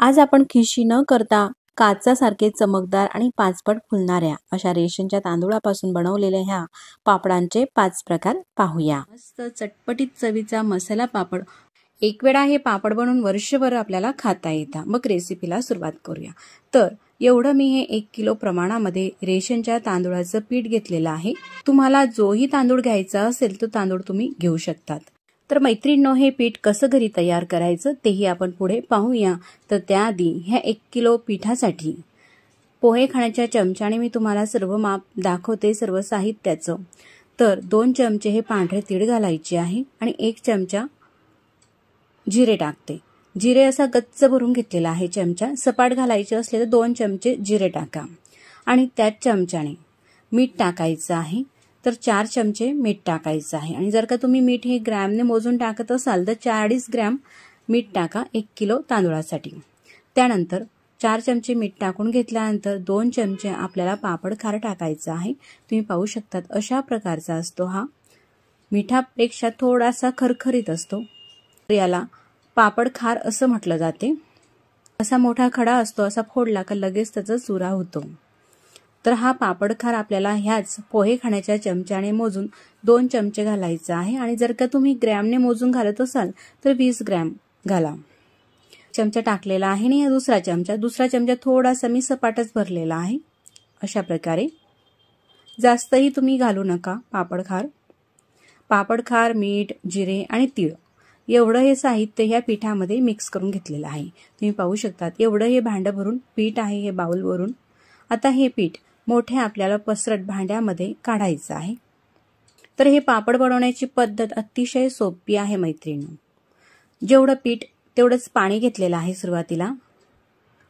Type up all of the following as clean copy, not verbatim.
आज आपण खिशी न करता काचासारखे चमकदार आणि पाचपट फुलणाऱ्या अशा रेशनच्या तांदूळापासून बनवलेल्या ह्या पापडांचे 5 प्रकार पाहूया। मस्त चटपटीत चवीचा मसाला पापड। एक वेळा हे पापड बनवून वर्षभर आपल्याला खाता येतात। मग रेसिपीला सुरुवात करूया। तर एवढं मी हे 1 किलो प्रमाणामध्ये रेशनच्या तांदूळाचं पीठ घेतलेलं आहे। तुम्हाला जोही तांदूळ घ्यायचा असेल तो तांदूळ तुम्ही घेऊ शकतात। तर मैत्रिणींनो, हे पीठ कसं घरी तयार करायचं तेही आपण पुढे पाहूया। तर त्याआधी ह्या 1 किलो पिठासाठी पोहे खाण्याच्या चमच्याने मी तुम्हाला सर्व माप दाखवते, सर्व साहित्याचं। तर 2 चमचे हे पांढरे तीळ घालायचे आहे आणि 1 चमचा जिरे टाकते। जिरे असा गच्च भरून घेतलेला आहे चमचा। सपाट घालायचे असले तर 2 चमचे जिरे टाका आणि त्याच चमच्याने मीठ टाकायचं आहे। तर 4 चमचे मीठ टाकायचं आहे आणि जर का तुम्ही मीठ हे ग्रॅमने मोजून टाकत असाल तर 40 ग्रॅम मीठ टाका 1 किलो तांदूळासाठी। त्यानंतर 4 चमचे मीठ टाकून घेतल्यानंतर 2 चमचे आपल्याला पापड खार टाकायचं आहे। तुम्ही पाहू शकतात अशा प्रकारचा असतो हा। मिठापेक्षा थोडासा खरखरीत असतो। याला पापड खार असं म्हटलं जाते। असा मोठा खडा असतो, असा फोडला का लगेच त्याचा चुरा होतो। तर हा पापड खार आपल्याला ह्याच पोहे खाण्याच्या चमच्याने मोजून 2 चमचे घालायचा आहे आणि जर का तुम्ही ग्रॅमने मोजून घालत असाल तर 20 ग्रॅम घाला। चमचा टाकलेला आहे आणि दुसरा चमचा थोडासा मी सपाटच भरलेला आहे। अशा प्रकारे जास्तही तुम्ही घालू नका पापड खार, मीठ, जिरे आणि तीळ एवढं हे साहित्य ह्या पिठामध्ये मिक्स करून घेतलेलं आहे। तुम्ही पाहू शकता एवढं हे भांडं भरून पीठ आहे हे बाउल वरून। आता हे पीठ मोठ्या आपल्याला पसरट भांड्यामध्ये काढायचं आहे। तर हे पापड बनवण्याची पद्धत अतिशय सोपी आहे मैत्रिणींनो। जेवढं पीठ तेवढंच पाणी घेतलेलं आहे सुरुवातीला,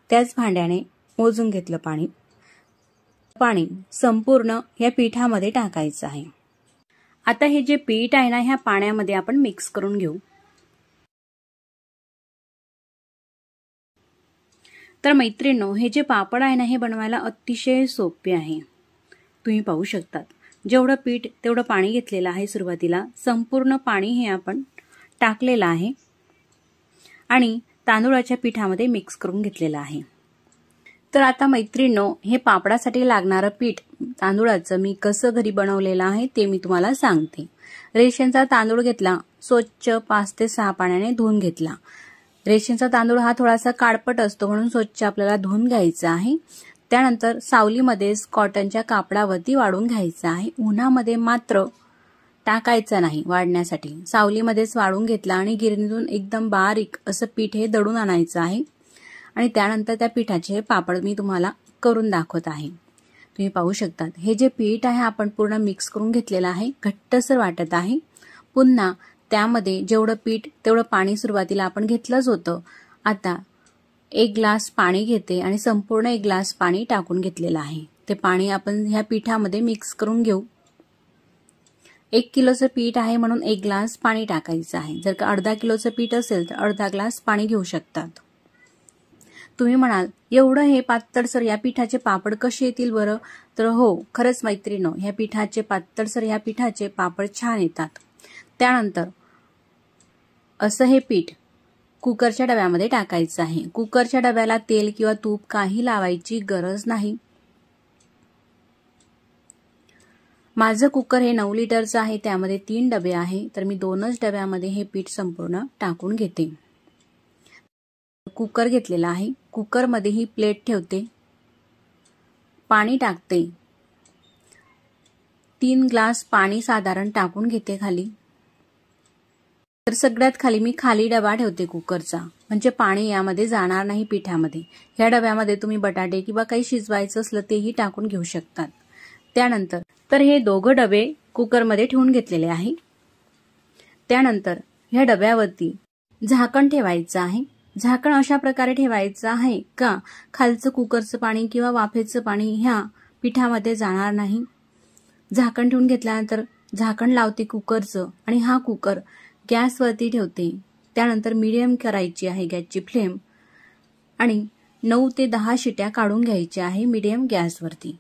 त्याच भांड्याने मोजून घेतलं पाणी संपूर्ण या पिठामध्ये टाकायचं आहे। आता हे जे पीठ आहे ना ह्या पाण्यामध्ये आपण मिक्स करून घेऊ। तर मैत्रिणींनो, हे जे पापड आहे ना हे बनवायला अतिशय सोपे आहे। तुम्ही पाहू शकता जेवढं पीठ तेवढं पाणी घेतलेलं आहे सुरुवातीला, संपूर्ण पाणी हे आपण टाकलेलं आहे आणि तांदूळाच्या पिठामध्ये मिक्स करून घेतलेलं आहे। तर आता मैत्रिणींनो, हे पापडासाठी लागणारं पीठ तांदूळाचं मी कसं घरी बनवलेलं आहे ते मी तुम्हाला सांगते। रेशनचा तांदूळ घेतला, स्वच्छ 5 ते 6 पाण्याने धुवून घेतला। रेशनचा तांदूळ हा थोडासा काळपट असतो म्हणून स्वच्छ आपल्याला धुवून घ्यायचा आहे। त्यानंतर सावलीमध्ये कॉटनच्या कापडावरती वाळून घ्यायचा आहे। उन्हामध्ये मात्र टाकायचा नाही वाळण्यासाठी। सावलीमध्येच वाळून घेतला आणि गिरणीतून एकदम बारीक असं पीठ हे दळून आणायचं आहे आणि त्यानंतर त्या पिठाचे पापड मी तुम्हाला करून दाखवत आहे। तुम्ही पाहू शकता हे जे पीठ आहे आपण पूर्ण मिक्स करून घेतलेलं आहे, घट्टसर वाटत आहे। पुन्हा त्यामध्ये जेवढं पीठ तेवढं पाणी सुरुवातीला आपण घेतलंच होतं। आता 1 ग्लास पाणी घेते आणि संपूर्ण 1 ग्लास पाणी टाकून घेतलेलं आहे। ते पाणी आपण ह्या पिठामध्ये मिक्स करून घेऊ। 1 किलोचं पीठ आहे म्हणून 1 ग्लास पाणी टाकायचं आहे। जर का अर्धा किलोचं पीठ असेल तर अर्धा ग्लास पाणी घेऊ शकतात। तुम्ही म्हणाल एवढं हे पातळसर या पिठाचे पापड कसे येतील बरं? तर हो, खरंच मैत्रिणींनो, ह्या पिठाचे पातळसर ह्या पिठाचे पापड छान येतात। त्यानंतर असं हे पीठ कुकरच्या डब्यामध्ये टाकायचं आहे। कुकरच्या डब्याला तेल किंवा तूप काही लावायची गरज नाही। माझं कुकर हे 9 लिटरचं आहे, त्यामध्ये 3 डबे आहे। तर मी 2च डब्यामध्ये हे पीठ संपूर्ण टाकून घेते। कुकर घेतलेला आहे, कुकरमध्ये ही प्लेट ठेवते, पाणी टाकते। 3 ग्लास पाणी साधारण टाकून घेते खाली। तर सगळ्यात खाली मी खाली डबा ठेवते कुकरचा, म्हणजे पाणी यामध्ये जाणार नाही पिठामध्ये। ह्या डब्यामध्ये तुम्ही बटाटे किंवा काही शिजवायचं असलं तेही टाकून घेऊ शकतात। त्यानंतर तर हे 2 डबे कुकरमध्ये ठेवून घेतलेले आहे। त्यानंतर ह्या डब्यावरती झाकण ठेवायचं आहे। झाकण अशा प्रकारे ठेवायचं आहे का खालचं कुकरचं पाणी किंवा वाफेचं पाणी ह्या पिठामध्ये जाणार नाही। झाकण ठेवून घेतल्यानंतर झाकण लावते कुकरचं आणि हा कुकर गॅसवरती ठेवते। त्यानंतर मीडियम करायची आहे गॅसची फ्लेम आणि 9 ते 10 शिट्या काढून घ्यायच्या आहे मीडियम गॅसवरती।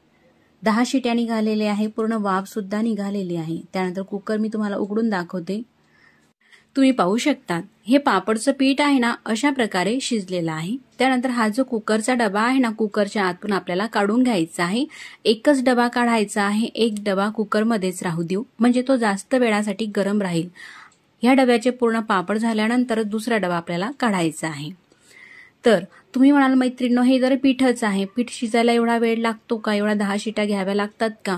10 शिट्या निघालेल्या आहे, पूर्ण वाफ सुद्धा निघालेली आहे। त्यानंतर कुकर मी तुम्हाला उघडून दाखवते। तुम्ही पाहू शकता हे पापडचं पीठ आहे ना अशा प्रकारे शिजलेलं आहे। त्यानंतर हा जो कुकरचा डबा आहे ना, कुकरच्या आतून आपल्याला काढून घ्यायचा आहे। एकच डबा काढायचा आहे, एक डबा कुकरमध्येच राहू देऊ म्हणजे तो जास्त वेळासाठी गरम राहील। ह्या डब्याचे पूर्ण पापड झाल्यानंतर दुसरा डबा आपल्याला काढायचा आहे। तर तुम्ही म्हणाल मैत्रिणींनो हे जर पीठच आहे, पीठ शिजायला एवढा वेळ लागतो का, एवढा 10 शिट्या घ्याव्या लागतात का?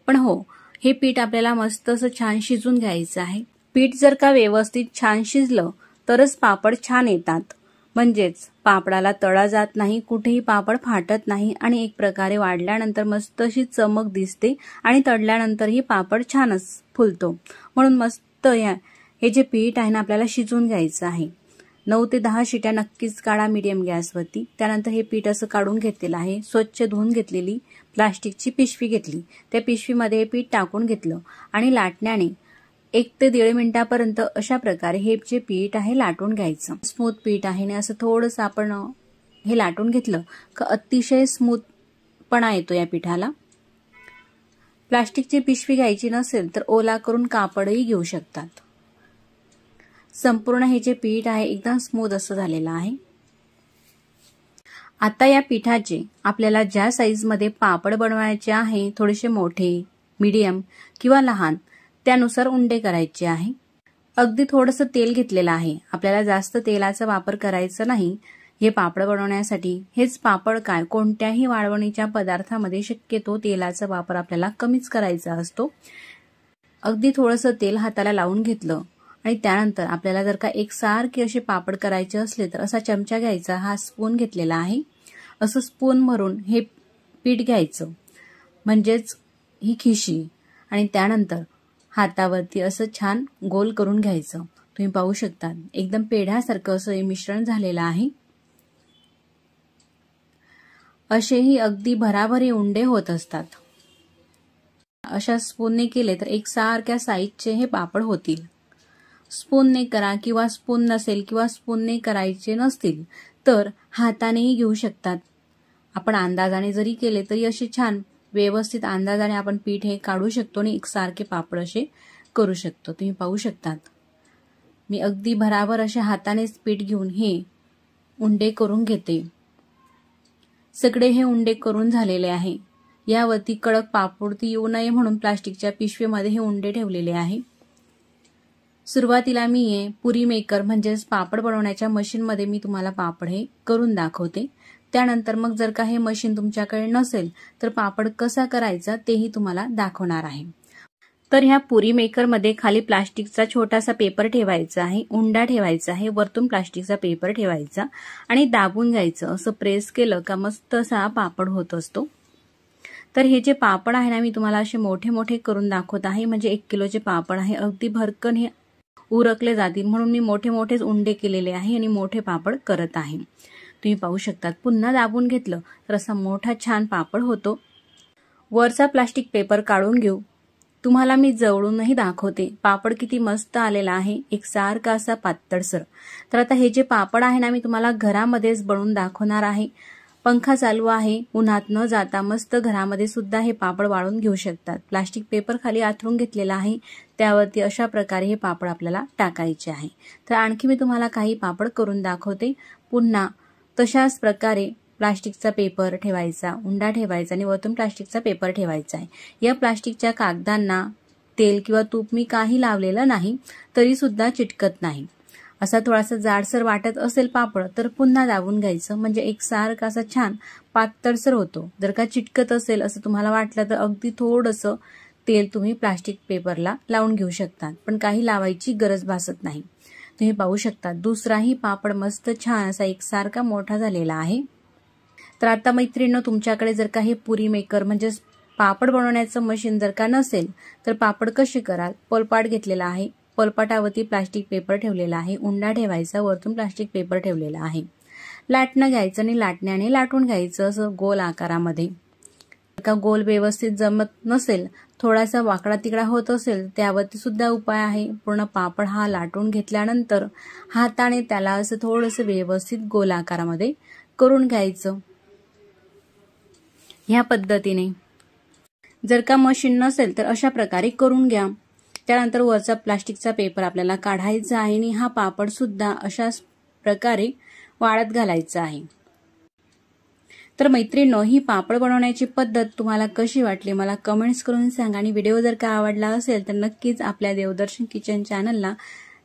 पण हो, हे पीठ आपल्याला मस्त असं छान शिजून घ्यायचं आहे। पीठ जर का व्यवस्थित छान शिजलं तरच पापड छान येतात, म्हणजेच पापडाला तळा जात नाही, कुठेही पापड फाटत नाही आणि एक प्रकारे वाढल्यानंतर मस्त अशी चमक दिसते आणि तळल्यानंतरही पापड छानच फुलतो। म्हणून मस्त हे जे पीठ आहे ना आपल्याला शिजून घ्यायचं आहे। 9 ते 10 शिट्या नक्कीच काढा मीडियम गॅसवरती। त्यानंतर हे पीठ असं काढून घेतलेलं आहे। स्वच्छ धुवून घेतलेली प्लास्टिकची पिशवी घेतली, त्या पिशवीमध्ये हे पीठ टाकून घेतलं आणि लाटण्याने 1 ते 1.5 मिनिटापर्यंत अशा प्रकारे हे जे पीठ आहे लाटून घ्यायचं। स्मूथ पीठ आहे ना, असं थोडंसं आपण हे लाटून घेतलं का अतिशय स्मूथपणा येतो या पिठाला। प्लास्टिकची पिशवी घ्यायची नसेल तर ओला करून कापडही घेऊ शकतात। संपूर्ण हे जे पीठ आहे एकदम स्मूथ असं झालेलं आहे। आता या पिठाचे आपल्याला ज्या साईजमध्ये पापड बनवायचे आहे, थोडेसे मोठे, मीडियम किंवा लहान, त्यानुसार उंडे करायचे आहे। अगदी थोडंसं तेल घेतलेलं आहे, आपल्याला जास्त तेलाचा वापर करायचा नाही हे पापड बनवण्यासाठी। हेच पापड काय कोणत्याही वाळवणीच्या पदार्थामध्ये शक्यतो तेलाचा वापर आपल्याला कमीच करायचा असतो। अगदी थोडंसं तेल हाताला लावून घेतलं आणि त्यानंतर आपल्याला जर का एकसारखे असे पापड करायचे असले तर असा चमचा घ्यायचा, हा स्पून घेतलेला आहे, असं स्पून भरून हे पीठ घ्यायचं म्हणजेच ही खिशी, आणि त्यानंतर हातावरती असं छान गोल करून घ्यायचं। तुम्ही पाहू शकता एकदम पेढ्यासारखं असं हे मिश्रण झालेलं आहे। असेही अगदी भराभर उंडे होत असतात। अशा स्पूनने केले तर एकसारख्या साईजचे हे पापड होतील। स्पूनने करा किंवा स्पून नसेल किंवा स्पूनने करायचे नसतील तर हातानेही घेऊ शकतात। आपण अंदाजाने जरी केले तरी असे छान व्यवस्थित अंदाजाने आपण पीठ हे काढू शकतो आणि एकसारखे पापड असे करू शकतो। तुम्ही पाहू शकतात मी अगदी भराभर अशा हातानेच पीठ घेऊन हे उंडे करून घेते। सगळे हे उंडे करून झालेले आहे। यावरती कडक पापड येऊ नये म्हणून प्लास्टिकच्या पिशवीमध्ये हे उंडे ठेवलेले आहे। सुरुवातीला मी पुरी मेकर म्हणजेच पापड बनवण्याच्या मशीनमध्ये मी तुम्हाला पापड हे करून दाखवते। त्यानंतर मग जर का हे मशीन तुमच्याकडे नसेल तर पापड कसा करायचा तेही तुम्हाला दाखवणार आहे। तर ह्या पुरी मेकरमध्ये खाली प्लास्टिकचा छोटासा पेपर ठेवायचा आहे, उंडा ठेवायचा आहे, वरतून प्लास्टिकचा पेपर ठेवायचा आणि दाबून घ्यायचं। असं प्रेस केलं का मस्त असा पापड होत असतो। तर हे जे पापड आहे ना मी तुम्हाला असे मोठे मोठे करून दाखवत आहे, म्हणजे 1 किलोचे पापड आहे, अगदी भरकन हे उरकले जातील म्हणून मी मोठे मोठेच उंडे केलेले आहे आणि मोठे पापड करत आहे। तुम्ही पाहू शकता पुन्हा दाबून घेतलं तर असा मोठा छान पापड होतो। वरचा प्लास्टिक पेपर काढून घेऊ, तुम्हाला मी जवळूनही दाखवते पापड किती मस्त आलेला आहे, एकसारखा असा पातळसर। तर आता हे जे पापड आहे ना मी तुम्हाला घरामध्येच बनवून दाखवणार आहे। पंखा चालू आहे, उन्हात न जाता मस्त घरामध्ये सुद्धा हे पापड वाळून घेऊ शकतात। प्लास्टिक पेपर खाली आथरून घेतलेला आहे, त्यावरती अशा प्रकारे हे पापड आपल्याला टाकायचे आहे। तर आणखी मी तुम्हाला काही पापड करून दाखवते। पुन्हा तशाच प्रकारे प्लास्टिकचा पेपर ठेवायचा, उंडा ठेवायचा आणि वरतून प्लास्टिकचा पेपर ठेवायचा आहे। या प्लास्टिकच्या कागदांना तेल किंवा तूप मी काही लावलेलं नाही, तरी सुद्धा चिटकत नाही। असा थोडासा जाडसर वाटत असेल पापड तर पुन्हा दाबून घ्यायचं, म्हणजे एकसारखा असा छान पातळसर होतो। जर का चिटकत असेल असं तुम्हाला वाटलं तर अगदी थोडंसं तेल तुम्ही प्लास्टिक पेपरला लावून घेऊ शकता, पण काही लावायची गरज भासत नाही। तुम्ही पाहू शकता दुसराही पापड मस्त छान असा एकसारखा मोठा झालेला आहे। तर आता मैत्रिणींनो तुमच्याकडे जर का हे पुरी मेकर म्हणजे पापड बनवण्याचं मशीन जर का नसेल तर पापड कसे कराल? पोलपाट घेतलेला आहे, पोलपाटावरती प्लास्टिक पेपर ठेवलेला आहे, उंडा ठेवायचा, वरतून प्लास्टिक पेपर ठेवलेला आहे। लाटणं घ्यायचं आणि लाटण्याने लाटून घ्यायचं असं गोल आकारामध्ये। का गोल व्यवस्थित जमत नसेल, थोडासा वाकडा तिकडा होत असेल, त्यावरती सुद्धा उपाय आहे। पूर्ण पापड हा लाटून घेतल्यानंतर हाताने त्याला असं थोडंसं व्यवस्थित गोल आकारामध्ये करून घ्यायचं। ह्या पद्धतीने जर का मशीन नसेल तर अशा प्रकारे करून घ्या। त्यानंतर वरचा प्लास्टिकचा पेपर आपल्याला काढायचा आहे आणि हा पापड सुद्धा अशाच प्रकारे वाळत घालायचा आहे। तर मैत्रिणींनो, ही पापड बनवण्याची पद्धत तुम्हाला कशी वाटली मला कमेंट्स करून सांगा आणि व्हिडिओ जर का आवडला असेल तर नक्कीच आपल्या देवदर्शन किचन चॅनलला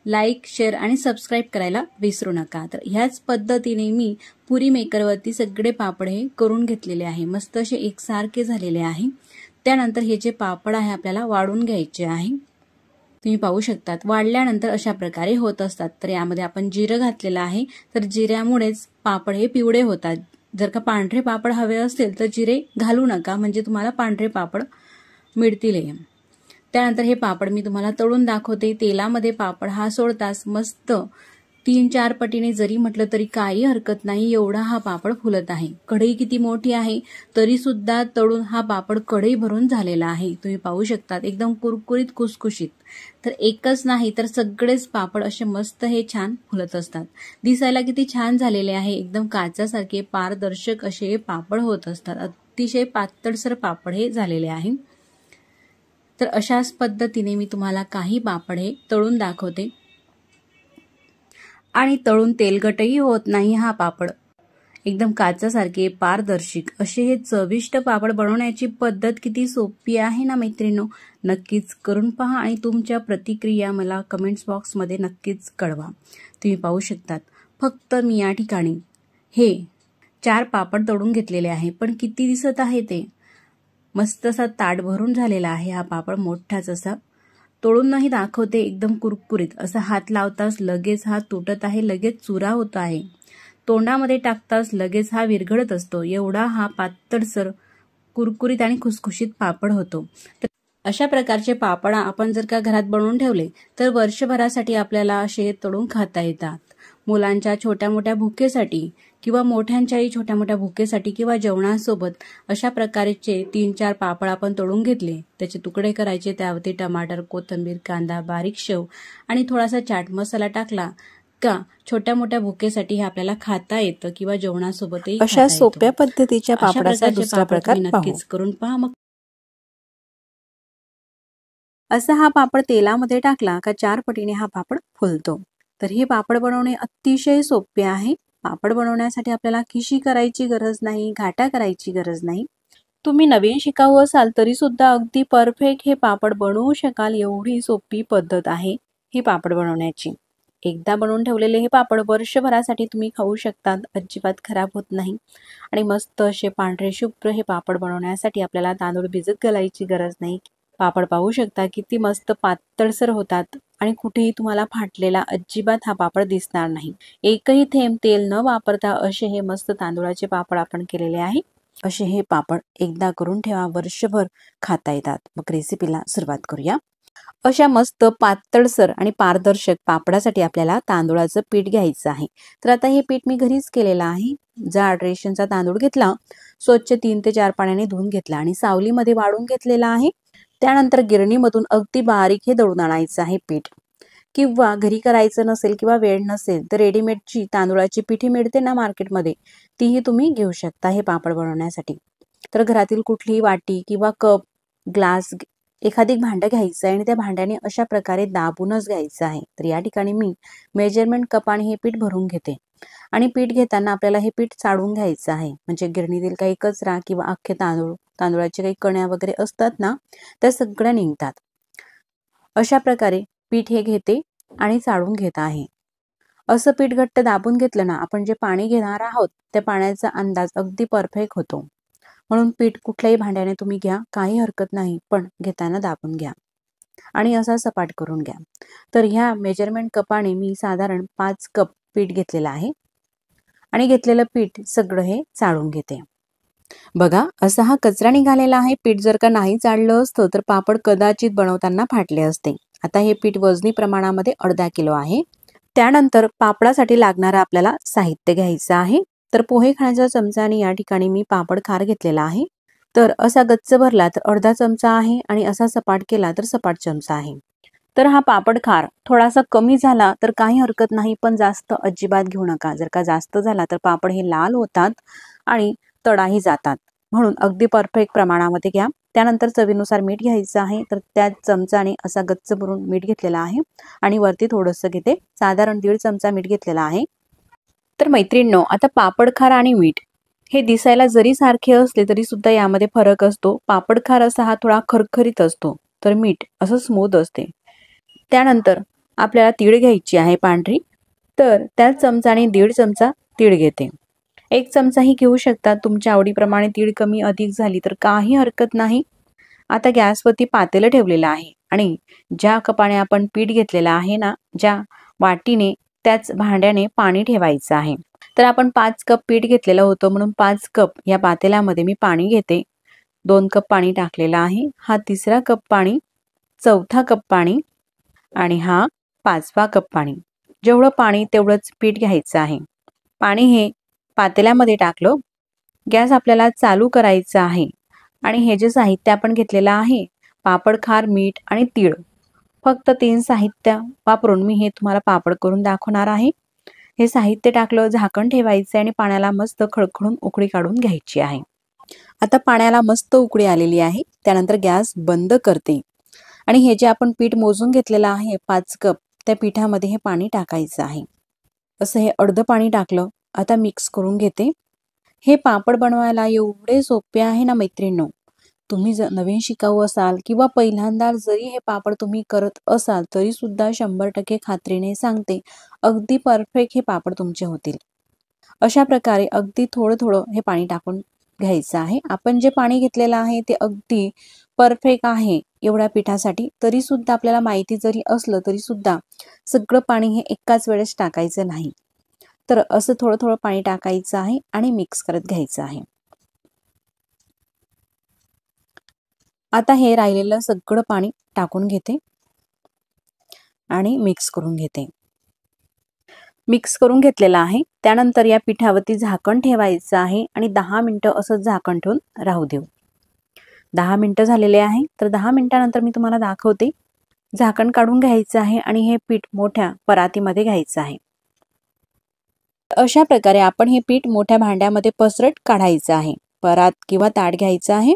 लाईक, शेअर आणि सबस्क्राईब करायला विसरू नका। तर ह्याच पद्धतीने मी पुरी मेकरवरती सगळे पापड हे करून घेतलेले आहे। मस्त असे एकसारखे झालेले आहे। त्यानंतर हे जे पापड आहे आपल्याला वाढून घ्यायचे आहे। तुम्ही पाहू शकता वाढल्यानंतर अशा प्रकारे होत असतात। तर यामध्ये आपण जिरं घातलेलं आहे, तर जिऱ्यामुळेच पापड हे पिवळे होतात। जर का पांढरे पापड हवे असतील तर जिरे घालू नका, म्हणजे तुम्हाला पांढरे पापड मिळतील। त्यानंतर हे पापड मी तुम्हाला तळून दाखवते। तेलामध्ये पापड हा सोडताच मस्त 3-4 पटीने जरी म्हटलं तरी काही हरकत नाही, एवढा हा पापड फुलत आहे। कढई किती मोठी आहे तरी सुद्धा तळून हा पापड कढई भरून झालेला आहे। तुम्ही पाहू शकता एकदम कुरकुरीत खुसखुशीत। तर एकच नाही तर सगळेच पापड असे मस्त हे छान फुलत असतात। दिसायला किती छान झालेले आहे, एकदम काचासारखे पारदर्शक असे पापड होत असतात। अतिशय पातळसर पापड हे झालेले आहे। तर अशाच पद्धतीने मी तुम्हाला काही पापड हे तळून दाखवते आणि तळून तेलकटही होत नाही हा पापड। एकदम काचासारखे पारदर्शक असे हे चविष्ट पापड बनवण्याची पद्धत किती सोपी आहे ना मैत्रिणींनो, नक्कीच करून पहा आणि तुमच्या प्रतिक्रिया मला कमेंट्स बॉक्समध्ये नक्कीच कळवा। तुम्ही पाहू शकतात फक्त मी या ठिकाणी हे 4 पापड तळून घेतलेले आहे, पण किती दिसत आहे ते मस्त असा ताट भरून झालेला आहे हा पापड मोठाच असा। तळून नाही दाखवते एकदम कुरकुरीत असा, हात लावताच लगेच हा तुटत आहे, लगेच चुरा होत आहे। तोंडामध्ये टाकताच लगेच हा विरघळत असतो, एवढा हा पातळसर कुरकुरीत आणि खुसखुशीत पापड होतो। तर अशा प्रकारचे पापड आपण जर का घरात बनवून ठेवले तर वर्षभरासाठी आपल्याला असे तळून खाता येतात। मुलांच्या छोट्या मोठ्या भुकेसाठी किंवा मोठ्यांच्याही छोट्या मोठ्या भुकेसाठी किंवा जेवणासोबत अशा प्रकारचे 3-4 पापड आपण तळून घेतले, त्याचे तुकडे करायचे, त्यावरती टमाटर, कोथिंबीर, कांदा, बारीक शेव आणि थोडासा चाट मसाला टाकला का छोट्या मोठ्या भुकेसाठी हे आपल्याला खाता येतं किंवा जेवणासोबतही खाता येतं। अशा सोप्या पद्धतीच्या पापडाचा दुसरा प्रकार नक्कीच करून पहा। मग असा हा पापड तेलामध्ये टाकला का 4 पटीने हा पापड फुलतो। तर हे पापड बनवणे अतिशय सोपे आहे। पापड बनवण्यासाठी आपल्याला खिशी करायची गरज नाही, घाटा करायची गरज नाही। तुम्ही नवीन शिकाऊ असाल तरी सुद्धा अगदी परफेक्ट हे पापड बनवू शकाल, एवढी सोपी पद्धत आहे हे पापड बनवण्याची। एकदा बनवून ठेवलेले हे पापड वर्षभरासाठी तुम्ही खाऊ शकतात, अजिबात खराब होत नाही। आणि मस्त असे पांढरे शुभ्र हे पापड बनवण्यासाठी आपल्याला तांदूळ भिजत घालायची गरज नाही। पापड पाहू शकता किती मस्त पातळसर होतात आणि कुठेही तुम्हाला फाटलेला अजिबात हा पापड दिसणार नाही। एकही थेंब तेल न वापरता असे हे मस्त तांदूळाचे पापड आपण केलेले आहे। असे हे पापड एकदा करून ठेवा, वर्षभर खाता येतात। मग रेसिपीला सुरुवात करूया। अशा मस्त पातळसर आणि पारदर्शक पापडासाठी आपल्याला तांदूळाचं पीठ घ्यायचं आहे। तर आता हे पीठ मी घरीच केलेलं आहे। जाड रेशनचा तांदूळ घेतला, स्वच्छ 3 ते 4 पाण्याने धुवून घेतला आणि सावलीमध्ये वाळून घेतलेला आहे। त्यानंतर गिरणीमधून अगदी बारीक हे दळून आणायचं आहे पीठ, किंवा घरी करायचं नसेल किंवा वेळ नसेल तर रेडीमेडची तांदूळाची पिठी मिळते ना मार्केटमध्ये, तीही तुम्ही घेऊ शकता हे पापड बनवण्यासाठी। तर घरातील कुठलीही वाटी किंवा कप, ग्लास, एखादी भांडं घ्यायचं आहे आणि त्या भांड्याने अशा प्रकारे दाबूनच घ्यायचं आहे। तर या ठिकाणी मी मेजरमेंट कपाने हे पीठ भरून घेते आणि पीठ घेताना आपल्याला हे पीठ चाळून घ्यायचं आहे, म्हणजे गिरणीतील काही कचरा किंवा अख्खे तांदूळाचे काही कण्या वगैरे असतात ना, त्या सगळ्या निघतात। अशा प्रकारे पीठ हे घेते आणि चाळून घेत आहे। असं पीठ घट्ट दाबून घेतलं ना, आपण जे पाणी घेणार आहोत त्या पाण्याचा अंदाज अगदी परफेक्ट होतो। म्हणून पीठ कुठल्याही भांड्याने तुम्ही घ्या, काही हरकत नाही, पण घेताना दाबून घ्या आणि असा सपाट करून घ्या। तर ह्या मेजरमेंट कपाने मी साधारण 5 कप पीठ घेतलेलं आहे आणि घेतलेलं पीठ सगळं हे चाळून घेते। बघा असा हा कचरा निघालेला आहे। पीठ जर का नाही चाळलं असतं तर पापड कदाचित बनवताना फाटले असते। आता हे पीठ वजनी प्रमाणामध्ये 1/2 किलो आहे। त्यानंतर पापडासाठी लागणारं आपल्याला साहित्य घ्यायचं आहे। तर पोहे खाण्याच्या चमचाने या ठिकाणी मी पापड खार घेतलेला आहे। तर असा गच्च भरला तर 1/2 चमचा आहे आणि असा सपाट केला तर सपाट चमचा आहे। तर हा पापड खार थोडासा कमी झाला तर काही हरकत नाही, पण जास्त अजिबात घेऊ नका। जर का जास्त झाला तर पापड हे लाल होतात आणि तडाही जातात, म्हणून अगदी परफेक्ट प्रमाणामध्ये घ्या। त्यानंतर चवीनुसार मीठ घ्यायचं आहे, तर त्या चमचाने असा गच्च भरून मीठ घेतलेला आहे आणि वरती थोडंसं घेते, साधारण 1.5 चमचा मीठ घेतलेला आहे. तर मैत्रिणींनो, आता पापड खार आणि मीठ हे दिसायला जरी सारखे असले तरी सुद्धा यामध्ये फरक असतो. पापड खार असा हा थोडा खरखरीत असतो, तर मीठ असं स्मूथ असते. त्यानंतर आपल्याला तीळ घ्यायची आहे पांढरी, तर त्याच चमचाने 1.5 चमचा तीळ घेते. 1 चमचाही घेऊ शकता, तुमच्या आवडीप्रमाणे तीळ कमी अधिक झाली तर काही हरकत नाही. आता गॅसवरती पातेलं ठेवलेलं आहे आणि ज्या कपाने आपण पीठ घेतलेलं आहे ना, ज्या वाटीने त्याच भांड्याने पाणी ठेवायचं आहे. तर आपण 5 कप पीठ घेतलेलं होतं, म्हणून 5 कप या पातेल्यामध्ये मी पाणी घेते. 2 कप पाणी टाकलेलं आहे. हा 3रा कप पाणी, 4था कप पाणी आणि हा 5वा कप पाणी. जेवढं पाणी तेवढंच पीठ घ्यायचं आहे. पाणी हे पातेल्यामध्ये टाकलं. गॅस आपल्याला चालू करायचा आहे आणि हे जे साहित्य आपण घेतलेलं आहे, पापड खार, मीठ आणि तीळ, फक्त 3 साहित्य वापरून मी हे तुम्हाला पापड करून दाखवणार आहे. हे साहित्य टाकलं, झाकण ठेवायचं आणि पाण्याला मस्त खळखळून उकळी काढून घ्यायची आहे. आता पाण्याला मस्त उकळी आलेली आहे. त्यानंतर गॅस बंद करते आणि हे जे आपण पीठ मोजून घेतलेलं आहे 5 कप, त्या पिठामध्ये हे पाणी टाकायचं आहे. असं हे अर्धं पाणी टाकलं. आता मिक्स करून घेते. हे पापड बनवायला एवढे सोपे आहे ना मैत्रिणींनो. तुम्ही जर नवीन शिकाऊ असाल किंवा पहिल्यांदा जरी हे पापड तुम्ही करत असाल तरी सुद्धा 100% खात्रीने सांगते, अगदी परफेक्ट हे पापड तुमचे होतील. अशा प्रकारे अगदी थोडं थोडं हे पाणी टाकून घ्यायचं आहे. आपण जे पाणी घेतलेलं आहे ते अगदी परफेक्ट आहे एवढ्या पिठासाठी. तरी सुद्धा आपल्याला माहिती जरी असलं तरी सुद्धा सगळं पाणी हे एकाच वेळेस टाकायचं नाही. तर असं थोडं थोडं पाणी टाकायचं आहे आणि मिक्स करत घ्यायचं आहे. आता हे राहिलेलं सगळं पाणी टाकून घेते आणि मिक्स करून घेते. मिक्स करून घेतलेलं आहे. त्यानंतर या पिठावरती झाकण ठेवायचं आहे आणि 10 मिनिटं असं झाकण ठेवून राहू देऊ. 10 मिनिटं झालेले आहे. तर 10 मिनिटानंतर मी तुम्हाला दाखवते. झाकण काढून घ्यायचं आहे आणि हे पीठ मोठ्या परातीमध्ये घ्यायचं आहे. अशा प्रकारे आपण हे पीठ मोठ्या भांड्यामध्ये पसरट काढायचं आहे. परात किंवा ताट घ्यायचं आहे.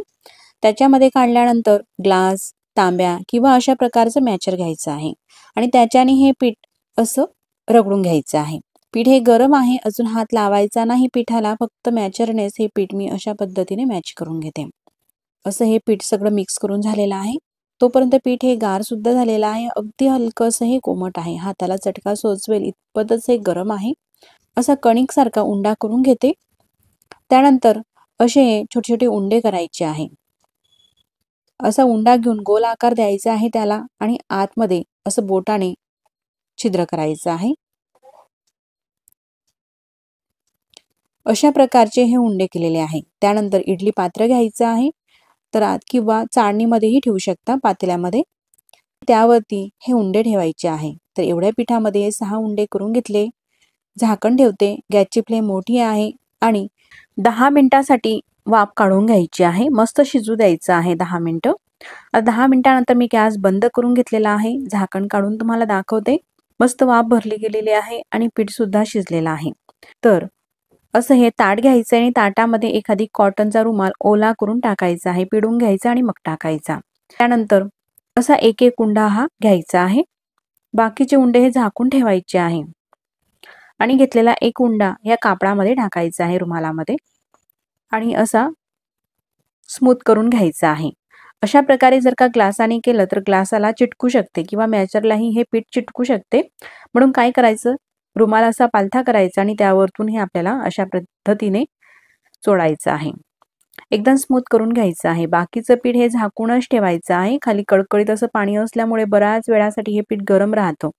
त्याच्यामध्ये काढल्यानंतर ग्लास, तांब्या किंवा अशा प्रकारचं मॅचर घ्यायचं आहे आणि त्याच्याने हे पीठ असं रगडून घ्यायचं आहे. पीठ हे गरम आहे, अजून हात लावायचा नाही पिठाला, फक्त मॅचरनेच हे पीठ मी अशा पद्धतीने मॅच करून घेते. असं हे पीठ सगळं मिक्स करून झालेलं आहे. तोपर्यंत पीठ हे गार सुद्धा झालेलं आहे. अगदी हलकंसं हे कोमट आहे. हाताला चटका सोचवेल इतपतच हे गरम आहे. असा कणिकसारखा उंडा करून घेते. त्यानंतर असे छोटे छोटे उंडे करायचे आहे. असा उंडा घेऊन गोल आकार द्यायचा आहे त्याला आणि आतमध्ये असं बोटाने छिद्र करायचं आहे. अशा प्रकारचे हे उंडे केलेले आहे. त्यानंतर इडली पात्र घ्यायचं आहे. तर आत किंवा चाळणीमध्येही ठेवू शकता, पातेल्यामध्ये. त्यावरती हे उंडे ठेवायचे आहे. तर एवढ्या पिठामध्ये 6 उंडे करून घेतले. झाकण ठेवते. गॅसची फ्लेम मोठी आहे आणि 10 मिनिटासाठी वाफ काढून घ्यायची आहे. मस्त शिजू द्यायचं आहे 10 मिनिटं. 10 मिनिटानंतर मी गॅस बंद करून घेतलेला आहे. झाकण काढून तुम्हाला दाखवते. मस्त वाफ भरली गेलेली आहे आणि पीठ सुद्धा शिजलेलं आहे. तर असं हे ताट घ्यायचं आणि ताटामध्ये एखादी कॉटनचा रुमाल ओला करून टाकायचा आहे. पिळून घ्यायचा आणि मग टाकायचा. त्यानंतर असा एक एक उंडा हा घ्यायचा आहे. बाकीचे उंडे हे झाकून ठेवायचे आहे आणि घेतलेला एक उंडा या कापडामध्ये टाकायचा आहे, रुमालामध्ये, आणि असा स्मूथ करून घ्यायचा आहे. अशा प्रकारे जर का ग्लासाने केलं तर ग्लासाला चिटकू शकते किंवा मॅचरलाही हे पीठ चिटकू शकते. म्हणून काय करायचं, रुमाल असा पालथा करायचा आणि त्यावरतून हे आपल्याला अशा पद्धतीने चोळायचं आहे. एकदम स्मूथ करून घ्यायचं आहे. बाकीचं पीठ हे झाकूनच ठेवायचं आहे. खाली कडकडीत असं पाणी असल्यामुळे बऱ्याच वेळासाठी हे पीठ गरम राहतं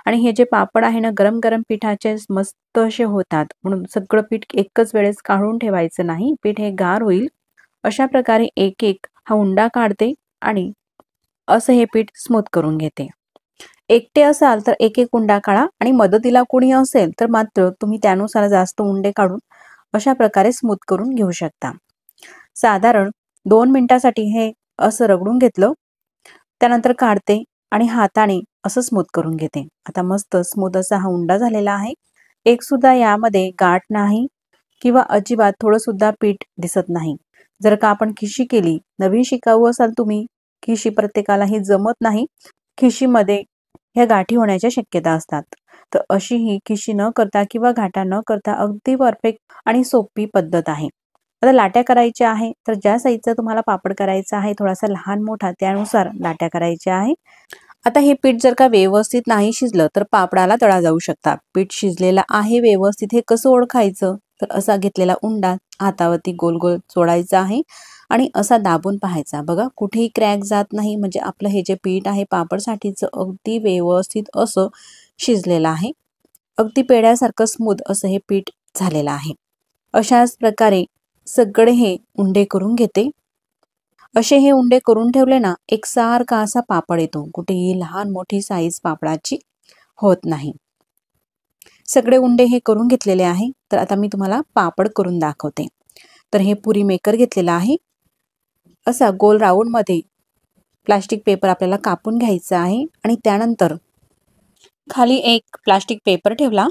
आणि हे जे पापड आहे ना, गरम गरम पिठाचे मस्त असे होतात. म्हणून सगळं पीठ एकच वेळेस काढून ठेवायचं नाही, पीठ हे गार होईल. अशा प्रकारे एक एक हा उंडा काढते आणि असं हे पीठ स्मूथ करून घेते. एकटे असाल तर एक एक उंडा काढा आणि मदतीला कोणी असेल तर मात्र तुम्ही त्यानुसार जास्त उंडे काढून अशा प्रकारे स्मूथ करून घेऊ शकता. साधारण 2 मिनिटासाठी हे असं रगडून घेतलं. त्यानंतर काढते आणि हाताने असं स्मूथ करून घेते. आता मस्त स्मूथ असा हा उंडा झालेला आहे. एक सुद्धा यामध्ये गाठ नाही किंवा अजिबात थोडं सुद्धा पीठ दिसत नाही. जर का आपण खिशी केली, नवीन शिकाऊ असाल तुम्ही, खिशी प्रत्येकालाही जमत नाही, खिशीमध्ये ह्या गाठी होण्याच्या शक्यता असतात. तर अशी ही खिशी न करता किंवा घाटा न करता अगदी परफेक्ट आणि सोपी पद्धत आहे. आता लाट्या करायच्या आहे, तर ज्या साईजचा तुम्हाला पापड करायचा आहे, थोडासा लहान मोठा त्यानुसार लाट्या करायच्या आहे. आता हे पीठ जर का व्यवस्थित नाही शिजलं तर पापडाला तळा जाऊ शकतात. पीठ शिजलेलं आहे व्यवस्थित हे कसं ओळखायचं? तर असा घेतलेला उंडा हातावरती गोल गोल चोळायचा आहे आणि असा दाबून पाहायचा. बघा कुठेही क्रॅक जात नाही, म्हणजे आपलं हे जे पीठ आहे पापडसाठीचं अगदी व्यवस्थित असं शिजलेलं आहे. अगदी पेढ्यासारखं स्मूथ असं हे पीठ झालेलं आहे. अशाच प्रकारे सगळे हे उंडे करून घेते. असे हे उंडे करून ठेवले ना, एकसारखा असा पापड येतो. कुठेही लहान मोठी साईज पापडाची होत नाही. सगळे उंडे हे करून घेतलेले आहे. तर आता मी तुम्हाला पापड करून दाखवते. तर हे पुरी मेकर घेतलेला आहे. असा गोल राऊंड मध्ये प्लास्टिक पेपर आपल्याला कापून घ्यायचा आहे आणि त्यानंतर खाली एक प्लास्टिक पेपर ठेवला,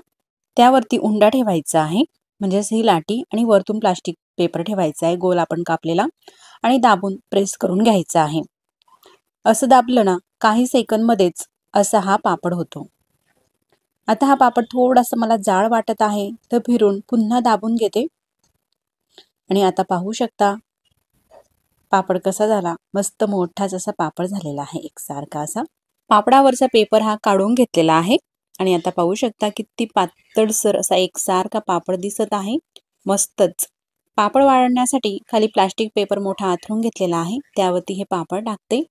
त्यावरती उंडा ठेवायचा आहे, म्हणजेच ही लाटी, आणि वरतून प्लास्टिक पेपर ठेवायचा आहे गोल आपण कापलेला आणि दाबून प्रेस करून घ्यायचा आहे. असं दाबलं ना, काही सेकंदमध्येच असा हा पापड होतो. आता हा पापड थोडासा मला जाड वाटत आहे, तर फिरून पुन्हा दाबून घेते आणि आता पाहू शकता पापड कसा झाला. मस्त मोठाच असा पापड झालेला आहे एकसारखा असा. पापडावरचा पेपर हा काढून घेतलेला आहे आणि आता पाहू शकता किती पातळसर असा एकसारखा पापड दिसत आहे. मस्तच. पापड वाळवण्यासाठी खाली प्लास्टिक पेपर मोठा आथरून घेतलेला आहे, त्यावरती हे पापड टाकते.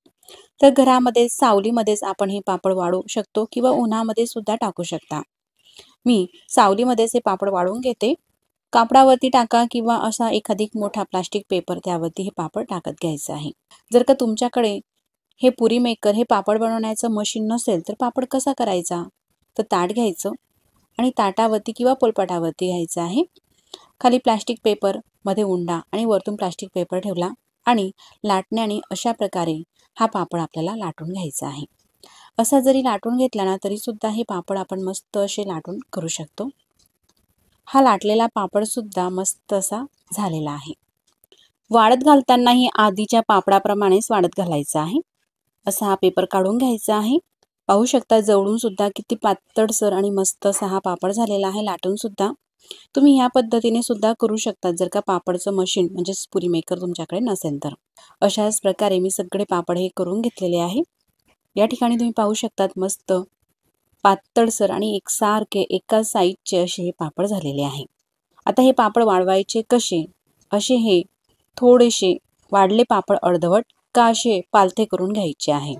तर घरामध्ये सावलीमध्येच आपण हे पापड वाळवू शकतो किंवा उन्हामध्ये सुद्धा टाकू शकता. मी सावलीमध्येच हे पापड वाळवून घेते. कापडावरती टाका किंवा असा एखादी मोठा प्लास्टिक पेपर त्यावरती हे पापड टाकत घ्यायचं आहे. जर का तुमच्याकडे हे पुरी मेकर हे पापड बनवण्याचं मशीन नसेल तर पापड कसा करायचा? तर ताट घ्यायचं आणि ताटावरती किंवा पोलपाटावरती घ्यायचं आहे. खाली प्लास्टिक पेपर, मध्ये उंडा आणि वरतून प्लास्टिक पेपर ठेवला आणि लाटण्याने अशा प्रकारे हा पापड आपल्याला लाटून घ्यायचा आहे. असा जरी लाटून घेतला ना तरी सुद्धा हे पापड आपण मस्त असे लाटून करू शकतो. हा लाटलेला पापड सुद्धा मस्त असा झालेला आहे. वाळत घालतानाही आधीच्या पापडाप्रमाणेच वाळत घालायचा आहे. असा हा पेपर काढून घ्यायचा आहे. पाहू शकता जवळून सुद्धा किती पातळसर आणि मस्त असा हा पापड झालेला आहे लाटून सुद्धा. तुम्ही ह्या पद्धतीने सुद्धा करू शकता जर का पापडचं मशीन म्हणजेच पुरी मेकर तुमच्याकडे नसेल तर. अशाच प्रकारे मी सगळे पापड हे करून घेतलेले आहे. या ठिकाणी तुम्ही पाहू शकतात मस्त पातळसर आणि एकसारखे एकाच साईजचे असे हे पापड झालेले आहे. आता हे पापड वाळवायचे कसे? असे हे थोडेसे वाढले पापड अर्धवट का असे पालथे करून घ्यायचे आहे.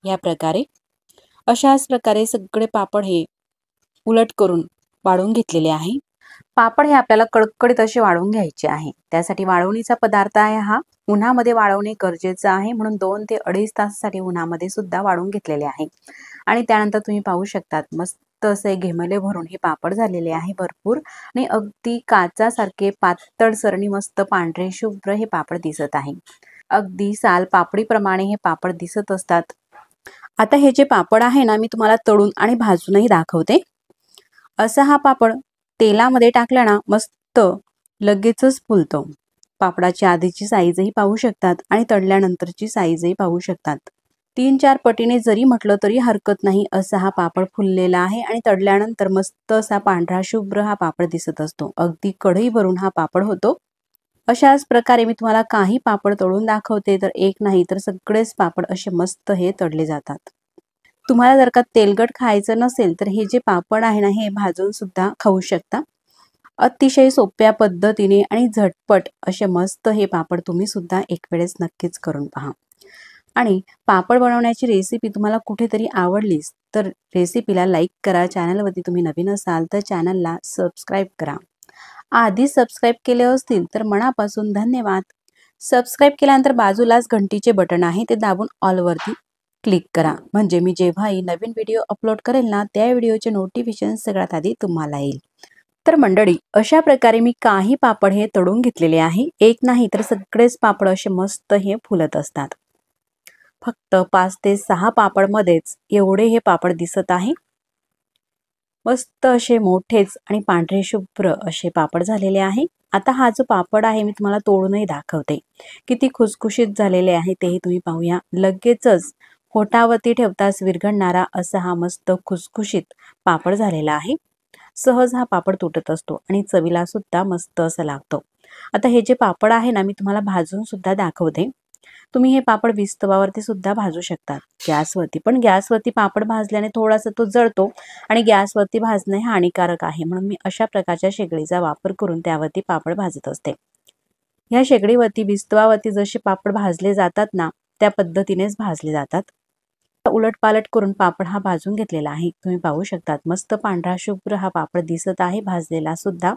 या प्रकारे अशाच प्रकारे सगळे पापड हे उलट करून वाळवून घेतलेले आहे. पापड हे आपल्याला कडकडीत असे वाळवून घ्यायचे आहे. त्यासाठी वाळवणीचा पदार्थ आहे हा. उन्हामध्ये वाळवणे गरजेचं आहे, म्हणून 2 ते 2.5 तासासाठी उन्हामध्ये सुद्धा वाळवून घेतलेले आहे. आणि त्यानंतर तुम्ही पाहू शकतात मस्त असे घेमले भरून हे पापड झालेले आहे भरपूर आणि अगदी काचासारखे पातळसर आणि मस्त पांढरे शुभ्र हे पापड दिसत आहे. अगदी साल पापडीप्रमाणे हे पापड दिसत असतात. आता हे जे पापड आहे ना, मी तुम्हाला तळून आणि भाजूनही दाखवते. असा हा पापड तेलामध्ये टाकला ना मस्त लगेचच फुलतो. पापडाची आधीची साईजही पाहू शकतात आणि तळल्यानंतरची साईजही पाहू शकतात. 3-4 पटीने जरी म्हटलं तरी हरकत नाही, असा हा पापड फुललेला आहे आणि तळल्यानंतर मस्त असा पांढरा शुभ्र हा पापड दिसत असतो. अगदी कढई भरून हा पापड होतो. अशाच प्रकारे मी तुम्हाला काही पापड तळून दाखवते, तर एक नाही तर सगळेच पापड असे मस्त हे तळले जातात. तुम्हाला जर का तेलकट खायचं नसेल तर हे जे पापड आहे ना, हे भाजून सुद्धा खाऊ शकता. अतिशय सोप्या पद्धतीने आणि झटपट असे मस्त हे पापड तुम्ही सुद्धा एक वेळेस नक्कीच करून पहा. आणि पापड बनवण्याची रेसिपी तुम्हाला कुठेतरी आवडलीच तर रेसिपीला लाईक करा. चॅनलवरती तुम्ही नवीन असाल तर चॅनलला सबस्क्राईब करा. आधी सबस्क्राईब केले असतील तर मनापासून धन्यवाद. सबस्क्राईब केल्यानंतर बाजूलाच घंटीचे बटन आहे, ते दाबून ऑलवरती क्लिक करा, म्हणजे मी जेव्हाही नवीन व्हिडिओ अपलोड करेल ना त्या व्हिडिओचे नोटिफिकेशन सगळ्यात आधी तुम्हाला येईल. तर मंडळी, अशा प्रकारे मी काही पापड हे तळून घेतलेले आहे. एक नाही तर सगळेच पापड असे मस्त हे फुलत असतात. फक्त 5 ते 6 पापडमध्येच एवढे हे पापड दिसत आहे. मस्त असे मोठेच आणि पांढरे शुभ्र असे पापड झालेले आहे। आता हा जो पापड आहे मी तुम्हाला तोडूनही दाखवते, किती खुसखुशीत झालेले आहे तेही तुम्ही पाहूया। लगेचच होठावरती ठेवताच विरघळणारा असा हा मस्त खुसखुशीत पापड झालेला आहे। सहज हा पापड तुटत असतो आणि चवीला सुद्धा मस्त असा लागतो। आता हे जे पापड आहे ना मी तुम्हाला भाजून सुद्धा दाखवते। तुम्ही हे पापड विस्तवावरती सुद्धा भाजू शकतात, गॅसवरती। पण गॅसवरती पापड भाजल्याने थोडासा तो जळतो आणि गॅसवरती भाजणे हानिकारक आहे, म्हणून मी अशा प्रकारच्या शेगडीचा वापर करून त्यावरती पापड भाजत असते। या शेगडीवरती विस्तवावरती जसे पापड भाजले जातात ना त्या पद्धतीनेच भाजले जातात। उलटपालट करून पापड हा भाजून घेतलेला आहे, तुम्ही पाहू शकतात। मस्त पांढरा शुभ्र हा पापड दिसत आहे भाजलेला सुद्धा।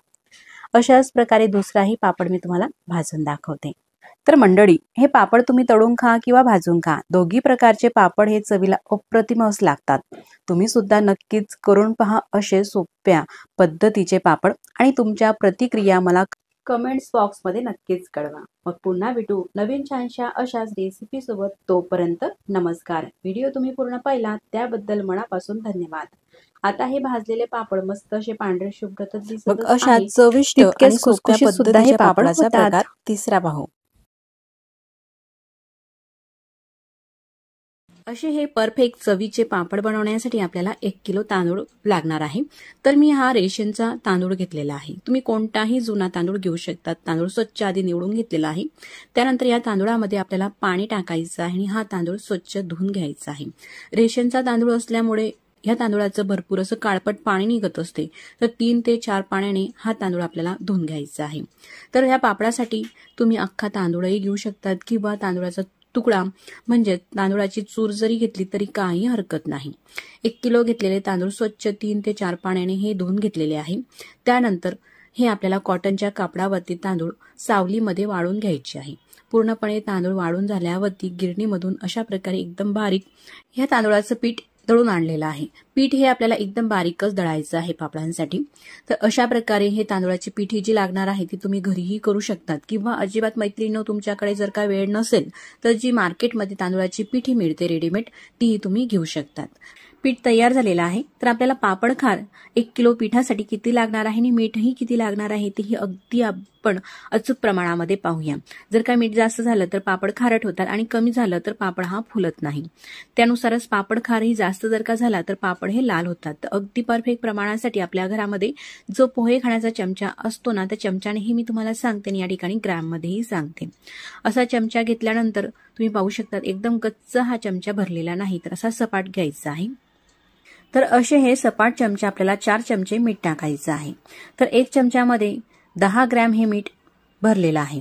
अशाच प्रकारे दुसराही पापड मी तुम्हाला भाजून दाखवते। तर मंडळी, हे पापड तुम्ही तळून खा किंवा भाजून खा, दोघी प्रकारचे पापड हे चवीला अप्रतिमच लागतात। तुम्ही सुद्धा नक्कीच करून पहा असे सोप्या पद्धतीचे पापड आणि तुमच्या प्रतिक्रिया मला कमेंट्स बॉक्समध्ये नक्कीच कळवा। मग पुन्हा भेटू नवीन छानशा अशाच रेसिपी सोबत। तोपर्यंत नमस्कार। व्हिडिओ तुम्ही पूर्ण पाहिला त्याबद्दल मनापासून धन्यवाद। आता हे भाजलेले पापड मस्त असे पांढरे शुभ्र तर दिसत मग अशा चविष्ट आणि सोप्या पद्धतीच्या पापडाचा प्रकार तिसरा पाहू। असे हे परफेक्ट चवीचे पापड बनवण्यासाठी आपल्याला 1 किलो तांदूळ लागणार आहे। तर मी हा रेशनचा तांदूळ घेतलेला आहे, तुम्ही कोणताही जुना तांदूळ घेऊ शकतात। तांदूळ स्वच्छ आधी निवडून घेतलेला आहे। त्यानंतर या तांदूळामध्ये आपल्याला पाणी टाकायचं आहे आणि हा तांदूळ स्वच्छ धुवून घ्यायचा आहे। रेशनचा तांदूळ असल्यामुळे या तांदूळाचं भरपूर असं काळपट पाणी निघत असते, तर 3 ते 4 पाण्याने हा तांदूळ आपल्याला धुवून घ्यायचा आहे। तर या पापडासाठी तुम्ही अख्खा तांदूळही घेऊ शकतात किंवा तांदूळाचा तुकडा म्हणजे तांदूळाची चूर जरी घेतली तरी काही हरकत नाही। 1 किलो घेतलेले तांदूळ स्वच्छ 3 ते 4 पाण्याने हे धुवून घेतलेले आहे। त्यानंतर हे आपल्याला कॉटनच्या कापडावरती तांदूळ सावलीमध्ये वाळून घ्यायचे आहे। पूर्णपणे तांदूळ वाळून झाल्यावरती गिरणीमधून अशा प्रकारे एकदम बारीक या तांदूळाचं पीठ दळून आणलेलं आहे। पीठ हे आपल्याला एकदम बारीकच दळायचं आहे पापडांसाठी। तर अशा प्रकारे हे तांदूळाची पीठ ही जी लागणार आहे ती तुम्ही घरीही करू शकतात किंवा अजिबात मैत्रिणींनो तुमच्याकडे जर का वेळ नसेल तर जी मार्केटमध्ये तांदूळाची पीठ ही मिळते रेडीमेड तीही तुम्ही घेऊ शकतात। पीठ तयार झालेलं आहे। तर आपल्याला पापड खार 1 किलो पिठासाठी किती लागणार आहे आणि मीठही किती लागणार आहे तेही अगदी आपण अचूक प्रमाणामध्ये पाहूया। जर का मीठ जास्त झालं तर पापड खारट होतात आणि कमी झालं तर पापड हा फुलत नाही। त्यानुसारच पापड खारही जास्त जर का झाला तर पापड हे लाल होतात। तर अगदी परफेक्ट प्रमाणासाठी आपल्या घरामध्ये जो पोहे खाण्याचा चमचा असतो ना त्या चमच्यानेही मी तुम्हाला सांगते आणि या ठिकाणी ग्रॅम मध्येही सांगते। असा चमचा घेतल्यानंतर तुम्ही पाहू शकतात एकदम गच्च हा चमचा भरलेला नाही, तर असा सपाट घ्यायचा आहे। तर असे हे सपाट चमचे आपल्याला 4 चमचे मीठ टाकायचं आहे। तर 1 चमच्यामध्ये 10 ग्रॅम हे मीठ भरलेलं आहे।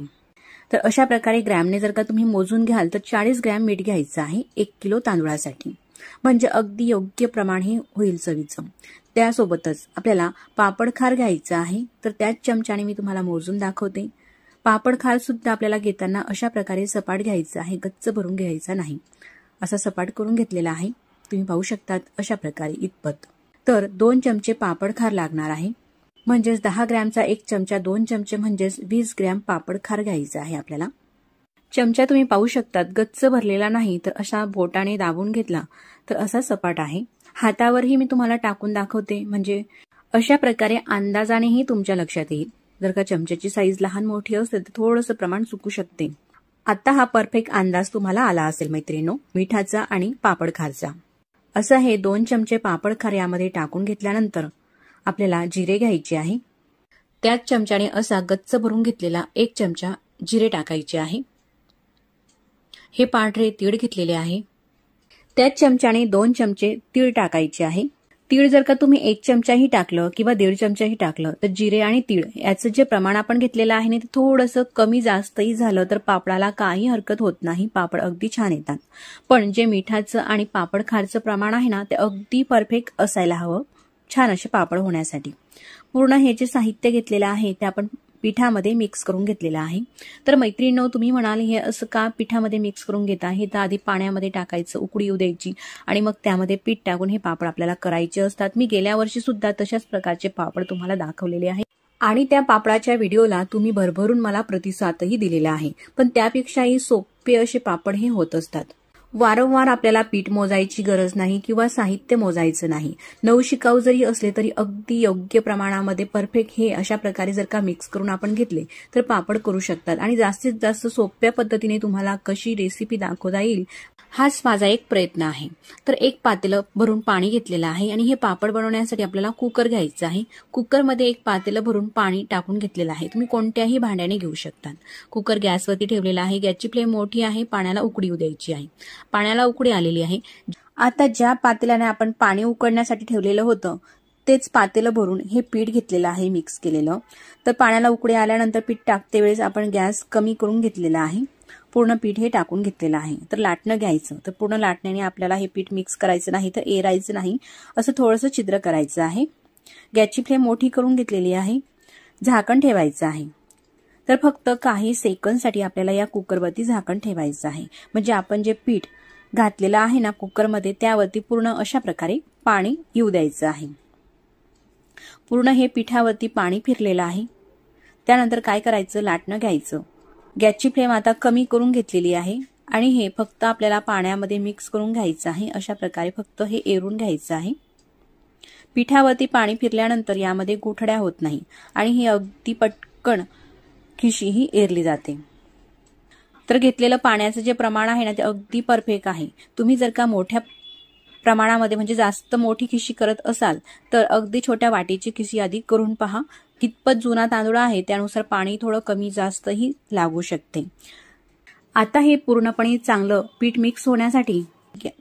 तर अशा प्रकारे ग्रॅमने जर का तुम्ही मोजून घ्याल तर 40 ग्रॅम मीठ घ्यायचं आहे 1 किलो तांदूळासाठी, म्हणजे अगदी योग्य प्रमाण हे होईल चवीचं। त्यासोबतच आपल्याला पापड खार घ्यायचं आहे, तर त्याच चमच्याने मी तुम्हाला मोजून दाखवते। पापड खार सुद्धा आपल्याला घेताना अशा प्रकारे सपाट घ्यायचं आहे, गच्च भरून घ्यायचा नाही। असा सपाट करून घेतलेला आहे, तुम्ही पाहू शकतात अशा प्रकारे इतपत। तर 2 चमचे पापड खार लागणार आहे, म्हणजेच 10 ग्रॅमचा 1 चमचा 2 चमचे म्हणजेच 20 ग्रॅम पापड खार घ्यायचा आहे आपल्याला। चमचा तुम्ही पाहू शकतात गच्च भरलेला नाही, तर अशा बोटाने दाबून घेतला तर असा सपाट आहे। हातावरही मी तुम्हाला टाकून दाखवते, म्हणजे अशा प्रकारे अंदाजानेही तुमच्या लक्षात येईल। जर का चमच्याची साईज लहान मोठी असेल तर थोडंसं प्रमाण चुकू शकते। आता हा परफेक्ट अंदाज तुम्हाला आला असेल मैत्रिणींनो मिठाचा आणि पापड खारचा। असं हे 2 चमचे पापड खार यामध्ये टाकून घेतल्यानंतर आपल्याला जिरे घ्यायचे आहे। त्याच चमच्याने असा गच्च भरून घेतलेला 1 चमचा जिरे टाकायचे आहे। हे पांढरे तीळ घेतलेले आहे। त्याच चमच्याने 2 चमचे तीळ टाकायचे आहे। तीळ जर का तुम्ही 1 चमचाही टाकलं किंवा 1.5 चमचाही टाकलं तर जिरे आणि तीळ याचं जे प्रमाण आपण घेतलेलं आहे ना ते थोडंसं कमी जास्तही झालं तर पापडाला काही हरकत होत नाही, पापड अगदी छान येतात। पण जे मिठाचं आणि पापड खारचं प्रमाण आहे ना ते अगदी परफेक्ट असायला हवं छान असे पापड होण्यासाठी। पूर्ण हे जे साहित्य घेतलेलं आहे ते आपण पिठामध्ये मिक्स करून घेतलेलं आहे। तर मैत्रिणींनो तुम्ही म्हणाल हे असं का पिठामध्ये मिक्स करून घेता, हे तर आधी पाण्यामध्ये टाकायचं, उकळी येऊ द्यायची आणि मग त्यामध्ये पीठ टाकून हे पापड आपल्याला करायचे असतात। मी गेल्या वर्षी सुद्धा तशाच प्रकारचे पापड तुम्हाला दाखवलेले आहे आणि त्या पापडाच्या व्हिडिओला तुम्ही भरभरून मला प्रतिसादही दिलेला आहे। पण त्यापेक्षाही सोपे असे पापड हे होत असतात। वारंवार आपल्याला पीठ मोजायची गरज नाही किंवा साहित्य मोजायचं नाही. नवशिकाऊ जरी असले तरी अगदी योग्य प्रमाणामध्ये परफेक्ट हे अशा प्रकारे जर का मिक्स करून आपण घेतले तर पापड करू शकतात. आणि जास्तीत जास्त सोप्या पद्धतीने तुम्हाला कशी रेसिपी दाखवता येईल हाच माझा एक प्रयत्न आहे. तर एक पातेलं भरून पाणी घेतलेलं आहे आणि हे पापड बनवण्यासाठी आपल्याला कुकर घ्यायचं आहे. कुकरमध्ये एक पातेलं भरून पाणी टाकून घेतलेलं आहे. तुम्ही कोणत्याही भांड्याने घेऊ शकता. कुकर गॅसवरती ठेवलेला आहे. गॅसची फ्लेम मोठी आहे. पाण्याला उकळी येऊ द्यायची आहे. पाण्याला उकळी आलेली आहे. आता ज्या पातेल्याने आपण पाणी उकळण्यासाठी ठेवलेलं होतं तेच पातेलं भरून हे पीठ घेतलेलं आहे मिक्स केलेलं. तर पाण्याला उकळी आल्यानंतर पीठ टाकते वेळेस आपण गॅस कमी करून घेतलेला आहे. पूर्ण पीठ हे टाकून घेतलेलं आहे. तर लाटणं घ्यायचं. तर पूर्ण लाटण्याने आपल्याला हे पीठ मिक्स करायचं नाही तर एरायचं नाही, असं थोडंसं छिद्र करायचं आहे. गॅसची फ्लेम मोठी करून घेतलेली आहे. झाकण ठेवायचं आहे. तर फक्त काही सेकंदसाठी आपल्याला या कुकरवरती झाकण ठेवायचं आहे. म्हणजे आपण जे पीठ घातलेलं आहे ना कुकरमध्ये त्यावरती पूर्ण अशा प्रकारे पाणी येऊ द्यायचं आहे. पूर्ण हे पिठावरती पाणी फिरलेलं आहे. त्यानंतर काय करायचं, लाटणं घ्यायचं. गॅसची फ्लेम आता कमी करून घेतलेली आहे आणि हे फक्त आपल्याला पाण्यामध्ये मिक्स करून घ्यायचं आहे. अशा प्रकारे फक्त हे एरून घ्यायचं आहे. पिठावरती पाणी फिरल्यानंतर यामध्ये गुठळ्या होत नाही आणि हे अगदी पटकन खिशी ही एरली जाते. तर घेतलेलं पाण्याचं जे प्रमाण आहे ना ते अगदी परफेक्ट आहे. तुम्ही जर का मोठ्या प्रमाणामध्ये म्हणजे जास्त मोठी खिशी करत असाल तर अगदी छोट्या वाटीची खिशी आधी करून पहा. कितपत जुना तांदूळ आहे त्यानुसार पाणी थोडं कमी जास्तही लागू शकते. आता हे पूर्णपणे चांगलं पीठ मिक्स होण्यासाठी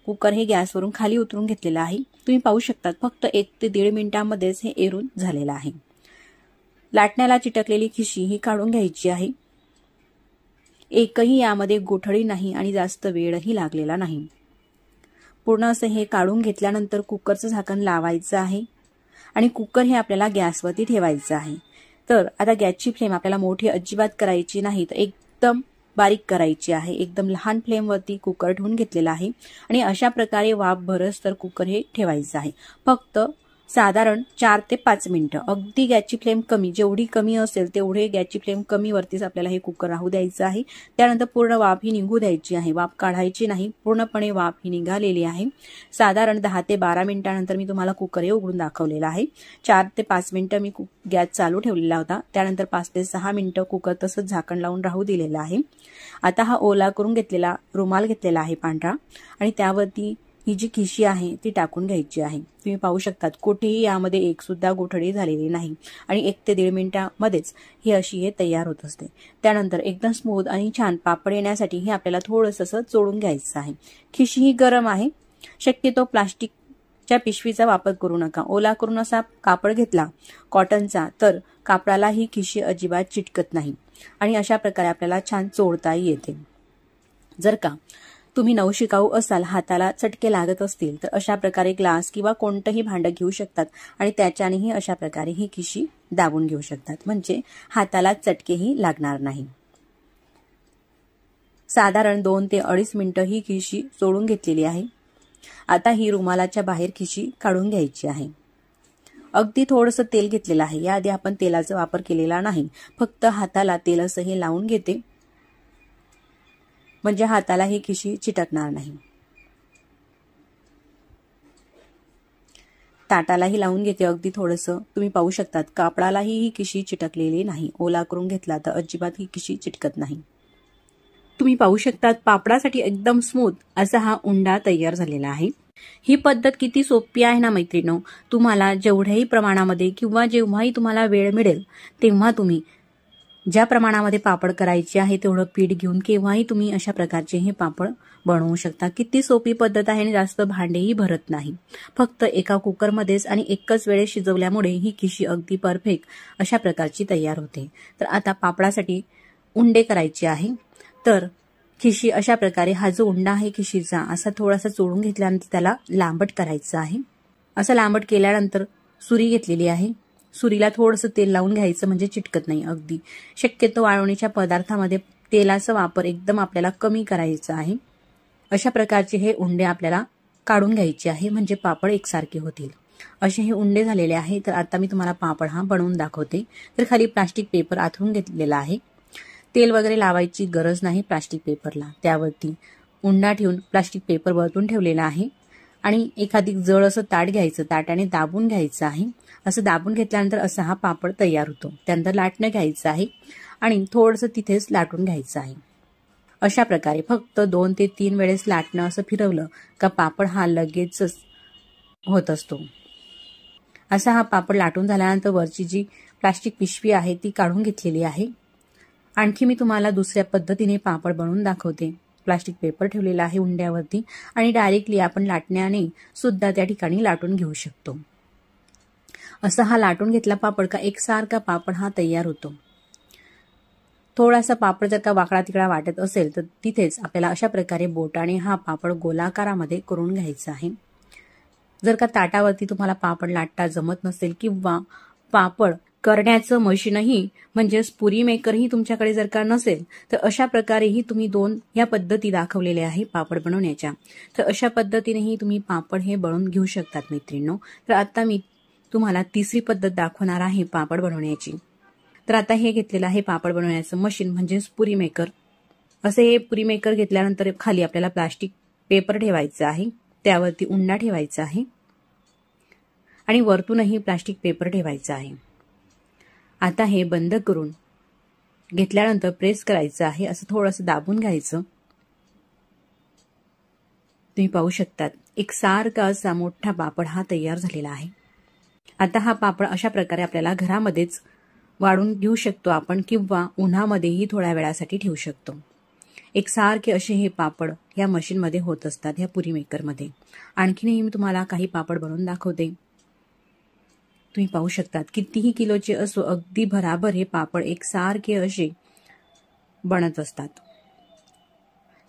कुकर हे गॅसवरून खाली उतरून घेतलेलं आहे. तुम्ही पाहू शकता फक्त 1 ते 1.5 मिनिटांमध्येच हे एरून झालेलं आहे. लाटण्याला चिटकलेली खिशी ही काढून घ्यायची आहे. एकही यामध्ये गोठळी नाही आणि जास्त वेळही लागलेला नाही. पूर्ण असं हे काढून घेतल्यानंतर कुकरचं झाकण लावायचं आहे आणि कुकर हे आपल्याला गॅसवरती ठेवायचं आहे. तर आता गॅसची फ्लेम आपल्याला मोठी अजिबात करायची नाही तर एकदम बारीक करायची आहे. एकदम लहान फ्लेमवरती कुकर ठेवून घेतलेला आहे आणि अशा प्रकारे वाफ भरस तर कुकर हे ठेवायचं आहे. फक्त साधारण 4 ते 5 मिनिटं. अगदी गॅसची फ्लेम कमी, जेवढी कमी असेल तेवढे गॅसची फ्लेम कमी वरतीच आपल्याला हे कुकर राहू द्यायचं आहे. त्यानंतर पूर्ण वाफ ही निघू द्यायची आहे. वाफ काढायची नाही. पूर्णपणे वाफ ही निघालेली आहे. साधारण 10 ते 12 मिनिटांनंतर मी तुम्हाला कुकर हे उघडून दाखवलेला आहे. 4 ते 5 मिनिटं मी गॅस चालू ठेवलेला होता. त्यानंतर 5 ते 6 मिनिटं कुकर तसंच झाकण लावून राहू दिलेला आहे. आता हा ओला करून घेतलेला रुमाल घेतलेला आहे पांढरा आणि त्यावरती ही जी खिशी आहे ती टाकून घ्यायची आहे. तुम्ही पाहू शकतात कुठेही यामध्ये एक सुद्धा गोठडी झालेली नाही आणि 1 ते 1.5 मिनिटांमध्येच ही अशी हे तयार होत असते. त्यानंतर एकदम स्मूथ आणि छान पापड येण्यासाठी हे आपल्याला थोडंसं चोळून घ्यायचं आहे. खिशी ही गरम आहे. शक्यतो प्लास्टिकच्या पिशवीचा वापर करू नका. ओला करून असा कापड घेतला कॉटनचा तर कापडाला ही खिशी अजिबात चिटकत नाही आणि अशा प्रकारे आपल्याला छान चोळताही येते. जर का तुम्ही नवशिकाऊ असाल, हाताला चटके लागत असतील तर अशा प्रकारे ग्लास किंवा कोणतंही भांडं घेऊ शकतात आणि त्याच्यानेही अशा प्रकारे ही खिशी दाबून घेऊ शकतात. म्हणजे हाताला चटकेही लागणार नाही. साधारण 2 ते 2.5 मिनिटं ही खिशी चोळून घेतलेली आहे. आता ही रुमालाच्या बाहेर खिशी काढून घ्यायची आहे. अगदी थोडंसं तेल घेतलेलं आहे. याआधी आपण तेलाचा वापर केलेला नाही. फक्त हाताला तेल असं हे लावून घेते म्हणजे हाताला ही खिशी चिटकणार नाही. ताटालाही लावून घेते अगदी थोडंसं. तुम्ही पाहू शकतात कापडालाही ही खिशी चिटकलेली नाही. ओला करून घेतला तर अजिबात ही खिशी चिटकत नाही. तुम्ही पाहू शकतात पापडासाठी एकदम स्मूथ असा हा उंडा तयार झालेला आहे. ही पद्धत किती सोपी आहे ना मैत्रिणींनो. तुम्हाला जेवढ्याही प्रमाणामध्ये किंवा जेव्हाही तुम्हाला वेळ मिळेल तेव्हा तुम्ही ज्या प्रमाणामध्ये पापड करायचे आहे तेवढं पीठ घेऊन केव्हाही तुम्ही अशा प्रकारचे हे पापड बनवू शकता. किती सोपी पद्धत आहे आणि जास्त भांडेही भरत नाही. फक्त एका कुकरमध्येच आणि एकच वेळेस शिजवल्यामुळे ही खिशी अगदी परफेक्ट अशा प्रकारची तयार होते. तर आता पापडासाठी उंडे करायचे आहे. तर खिशी अशा प्रकारे हा जो उंडा आहे खिशीचा असा थोडासा चोळून घेतल्यानंतर त्याला लांबट करायचं आहे. असं लांबट केल्यानंतर सुरी घेतलेली आहे. सुरीला थोडंसं तेल लावून घ्यायचं म्हणजे चिटकत नाही. अगदी शक्यतो वाळवणीच्या पदार्थामध्ये तेलाचा वापर एकदम आपल्याला कमी करायचा आहे. अशा प्रकारचे हे उंडे आपल्याला काढून घ्यायचे आहे म्हणजे पापड एकसारखे होतील. असे हे उंडे झालेले आहे. तर आता मी तुम्हाला पापड हा बनवून दाखवते. तर खाली प्लास्टिक पेपर आथरून घेतलेला आहे. तेल वगैरे लावायची गरज नाही प्लास्टिक पेपरला. त्यावरती उंडा ठेवून प्लास्टिक पेपर वरतून ठेवलेला आहे आणि एखादी जड असं ताट घ्यायचं, ताटाने दाबून घ्यायचं आहे. असं दाबून घेतल्यानंतर असा हा पापड तयार होतो. त्यानंतर लाटणं घ्यायचं आहे आणि थोडंसं तिथेच लाटून घ्यायचं आहे. अशा प्रकारे फक्त 2 ते 3 वेळेस लाटणं असं फिरवलं का पापड हा लगेचच होत असतो. असा हा पापड लाटून झाल्यानंतर वरची जी प्लास्टिक पिशवी आहे ती काढून घेतलेली आहे. आणखी मी तुम्हाला दुसऱ्या पद्धतीने पापड बनवून दाखवते. प्लास्टिक पेपर ठेवलेला आहे उंड्यावरती आणि डायरेक्टली आपण लाटण्याने सुद्धा त्या ठिकाणी लाटून घेऊ शकतो. असा हा लाटून घेतला पापड का एकसारखा पापड हा तयार होतो. थोडासा पापड जर का वाकडा तिकडा वाटत असेल तर तिथेच आपल्याला अशा प्रकारे बोटाने हा पापड गोलाकारामध्ये करून घ्यायचा आहे. जर का ताटावरती तुम्हाला पापड लाटता जमत नसेल किंवा पापड करण्याचं मशीनही म्हणजेच पुरी मेकरही तुमच्याकडे जर का नसेल तर अशा प्रकारेही तुम्ही 2 या पद्धती दाखवलेल्या आहे पापड बनवण्याच्या. तर अशा पद्धतीनेही तुम्ही पापड हे बनवून घेऊ शकतात मैत्रिणींनो. तर आता मी तुम्हाला तिसरी पद्धत दाखवणार आहे पापड बनवण्याची. तर आता हे घेतलेलं आहे पापड बनवण्याचं मशीन म्हणजेच पुरी मेकर. असे हे पुरी मेकर घेतल्यानंतर खाली आपल्याला प्लास्टिक पेपर ठेवायचं आहे, त्यावरती उंडा ठेवायचा आहे आणि वरतूनही प्लास्टिक पेपर ठेवायचा आहे. आता हे बंद करून घेतल्यानंतर प्रेस करायचं आहे. असं थोडंसं दाबून घ्यायचं. तुम्ही पाहू शकतात एकसारखा असा मोठा पापड हा तयार झालेला आहे. आता हा पापड अशा प्रकारे आपल्याला घरामध्येच वाळून घेऊ शकतो आपण किंवा उन्हामध्येही थोड्या वेळासाठी ठेवू शकतो. एकसारखे असे हे पापड या मशीनमध्ये होत असतात, ह्या पुरी मेकरमध्ये. आणखीनही मी तुम्हाला काही पापड बनवून दाखवते. तुम्ही पाहू शकतात कितीही किलोचे असो अगदी भराभर हे पापड एकसारखे असे बनत असतात.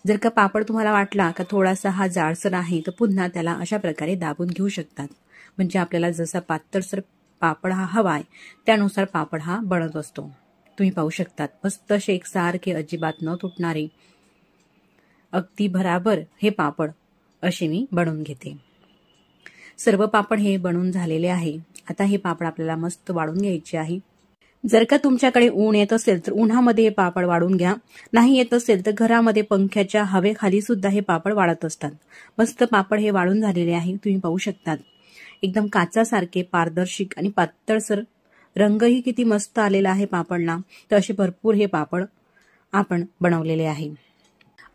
जर का पापड तुम्हाला वाटला का थोडासा हा जाडसर आहे तर पुन्हा त्याला अशा प्रकारे दाबून घेऊ शकतात. म्हणजे आपल्याला जसा पातळसर पापड हा हवाय त्यानुसार पापड हा बनत असतो. तुम्ही पाहू शकतात मस्त असे एकसारखे अजिबात न तुटणारे अगदी भराभर हे पापड असे मी बनवून घेते. सर्व पापड हे बनवून झालेले आहे. आता हे पापड आपल्याला मस्त वाळून घ्यायचे आहे. जर का तुमच्याकडे ऊन येत असेल तर उन्हामध्ये हे पापड वाळून घ्या. नाही येत असेल तर घरामध्ये पंख्याच्या हवेखाली सुद्धा हे पापड वाळत असतात. मस्त पापड हे वाळून झालेले आहे. तुम्ही पाहू शकतात एकदम काचासारखे पारदर्शक आणि पातळसर रंगही किती मस्त आलेला आहे पापडला. तर असे भरपूर हे पापड आपण बनवलेले आहे.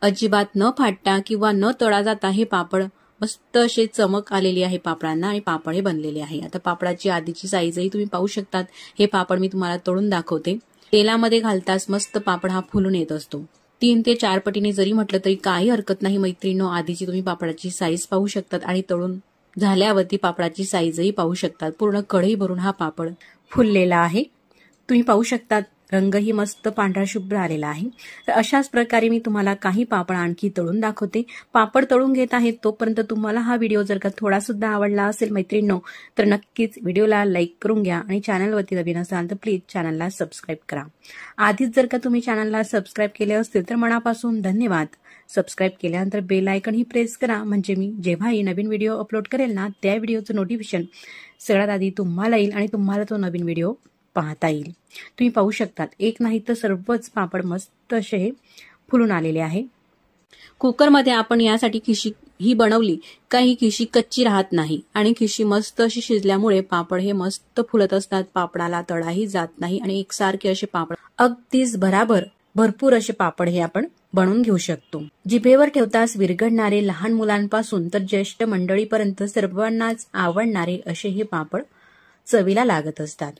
अजिबात न फाटता किंवा न तळा जाता हे पापड मस्त असे चमक आलेली आहे पापडांना आणि पापड हे बनलेले आहे. आता पापडाची आधीची साईजही तुम्ही पाहू शकतात. हे पापड मी तुम्हाला तळून दाखवते. तेलामध्ये घालताच मस्त पापड हा फुलून येत असतो. 3 ते 4 पटीने जरी म्हटलं तरी काही हरकत नाही मैत्रिणींनो. आधीची तुम्ही पापडाची साईज पाहू शकतात आणि तळून झाल्यावरती पापडाची साईजही पाहू शकतात. पूर्ण कढई भरून हा पापड फुललेला आहे. तुम्ही पाहू शकतात रंगही मस्त पांढरा शुभ्र आलेला आहे. तर अशाच प्रकारे मी तुम्हाला काही पापड आणखी तळून दाखवते. पापड तळून घेत आहेत तोपर्यंत तुम्हाला हा व्हिडिओ जर का थोडा सुद्धा आवडला असेल मैत्रिणींनो तर नक्कीच व्हिडिओला लाईक करून घ्या आणि चॅनलवरती नवीन असाल तर प्लीज चॅनलला सबस्क्राईब करा. आधीच जर का तुम्ही चॅनलला सबस्क्राईब केले असतील तर मनापासून धन्यवाद. सबस्क्राईब केल्यानंतर बेल आयकन ही प्रेस करा म्हणजे मी जेव्हाही नवीन व्हिडिओ अपलोड करेल ना त्या व्हिडिओचं नोटिफिकेशन सगळ्यात आधी तुम्हाला येईल आणि तुम्हाला तो नवीन व्हिडिओ पाहता येईल. तुम्ही पाहू शकतात एक नाही तर सर्वच पापड मस्त असे फुलून आलेले आहे. कुकरमध्ये आपण यासाठी खिशी ही बनवली काही खिशी कच्ची राहत नाही आणि खिशी मस्त अशी शिजल्यामुळे पापड हे मस्त फुलत असतात. पापडाला तळाही जात नाही आणि एकसारखे असे पापड अगदीच भराभर भरपूर असे पापड हे आपण बनवून घेऊ शकतो. जिभेवर ठेवताच विरघळणारे लहान मुलांपासून तर ज्येष्ठ मंडळीपर्यंत सर्वांनाच आवडणारे असे हे पापड चवीला लागत असतात.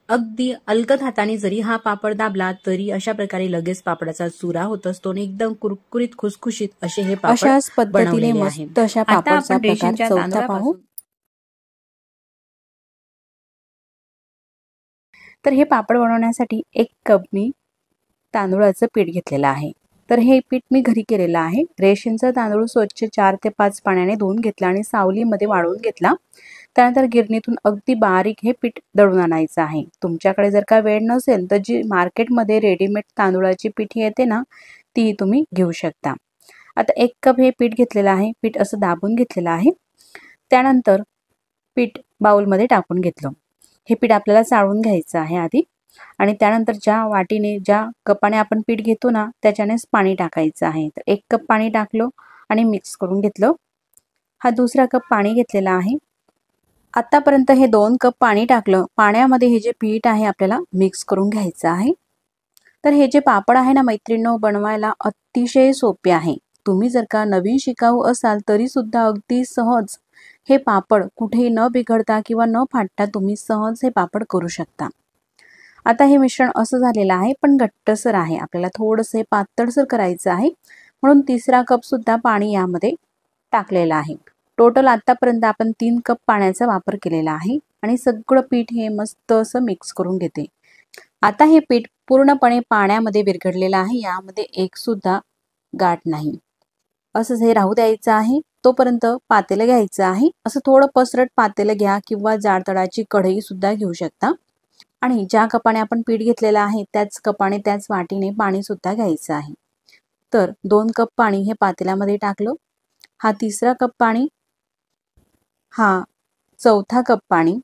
अगदी अलगद हाताने जरी हा पापड दाबला तरी अशा प्रकारे लगेच पापडाचा चुरा होत असतो आणि एकदम कुरकुरीत खुसखुशीत असे हे पापड अशाच पद्धतीने मस्त अशा पापडचा प्रकार चौथा पाहू. तर हे पापड बनवण्यासाठी 1 कप मी तांदूळाचं पीठ घेतलेलं आहे. तर हे पीठ मी घरी केलेलं आहे. रेशनचा तांदूळ स्वच्छ 4 ते 5 पाण्याने धुवून घेतला आणि सावलीमध्ये वाळवून घेतला. त्यानंतर गिरणीतून अगदी बारीक हे पीठ दळून आणायचं आहे. तुमच्याकडे जर का वेळ नसेल तर जी मार्केटमध्ये रेडीमेड तांदूळाची पीठ येते ना ती तुम्ही घेऊ शकता. आता 1 कप हे पीठ घेतलेलं आहे. पीठ असं दाबून घेतलेलं आहे. त्यानंतर पीठ बाउलमध्ये टाकून घेतलं. हे पीठ आपल्याला चाळून घ्यायचं आहे आधी. आणि त्यानंतर ज्या वाटीने ज्या कपाने आपण पीठ घेतो ना त्याच्यानेच पाणी टाकायचं आहे. तर 1 कप पाणी टाकलं आणि मिक्स करून घेतलं. हा दुसरा कप पाणी घेतलेला आहे. आतापर्यंत हे 2 कप पाणी टाकलं. पाण्यामध्ये हे जे पीठ आहे आपल्याला मिक्स करून घ्यायचं आहे. तर हे जे पापड आहे ना मैत्रिणींनो, बनवायला अतिशय सोपे आहे. तुम्ही जर का नवीन शिकाऊ असाल तरी सुद्धा अगदी सहज हे पापड कुठेही न बिघडता किंवा न फाटता तुम्ही सहज हे पापड करू शकता. आता हे मिश्रण असं झालेलं आहे पण घट्टसर आहे. आपल्याला थोडंसं पातळसर करायचं आहे म्हणून 3रा कप सुद्धा पाणी यामध्ये टाकलेलं आहे. टोटल आतापर्यंत आपण 3 कप पाण्याचा वापर केलेला आहे आणि सगळं पीठ हे मस्त असं मिक्स करून घेते. आता हे पीठ पूर्णपणे पाण्यामध्ये विरघळलेलं आहे. यामध्ये एक सुद्धा गाठ नाही. असंच हे राहू द्यायचं आहे. तोपर्यंत पातेलं घ्यायचं आहे. असं थोडं पसरट पातेलं घ्या किंवा जाड तळाची कढई सुद्धा घेऊ शकता. आणि ज्या कपाने आपण पीठ घेतलेलं आहे त्याच कपाने त्याच वाटीने पाणी सुद्धा घ्यायचं आहे. तर 2 कप पाणी हे पातेल्यामध्ये टाकलं. हा 3रा कप पाणी, हा 4था कप पाणी,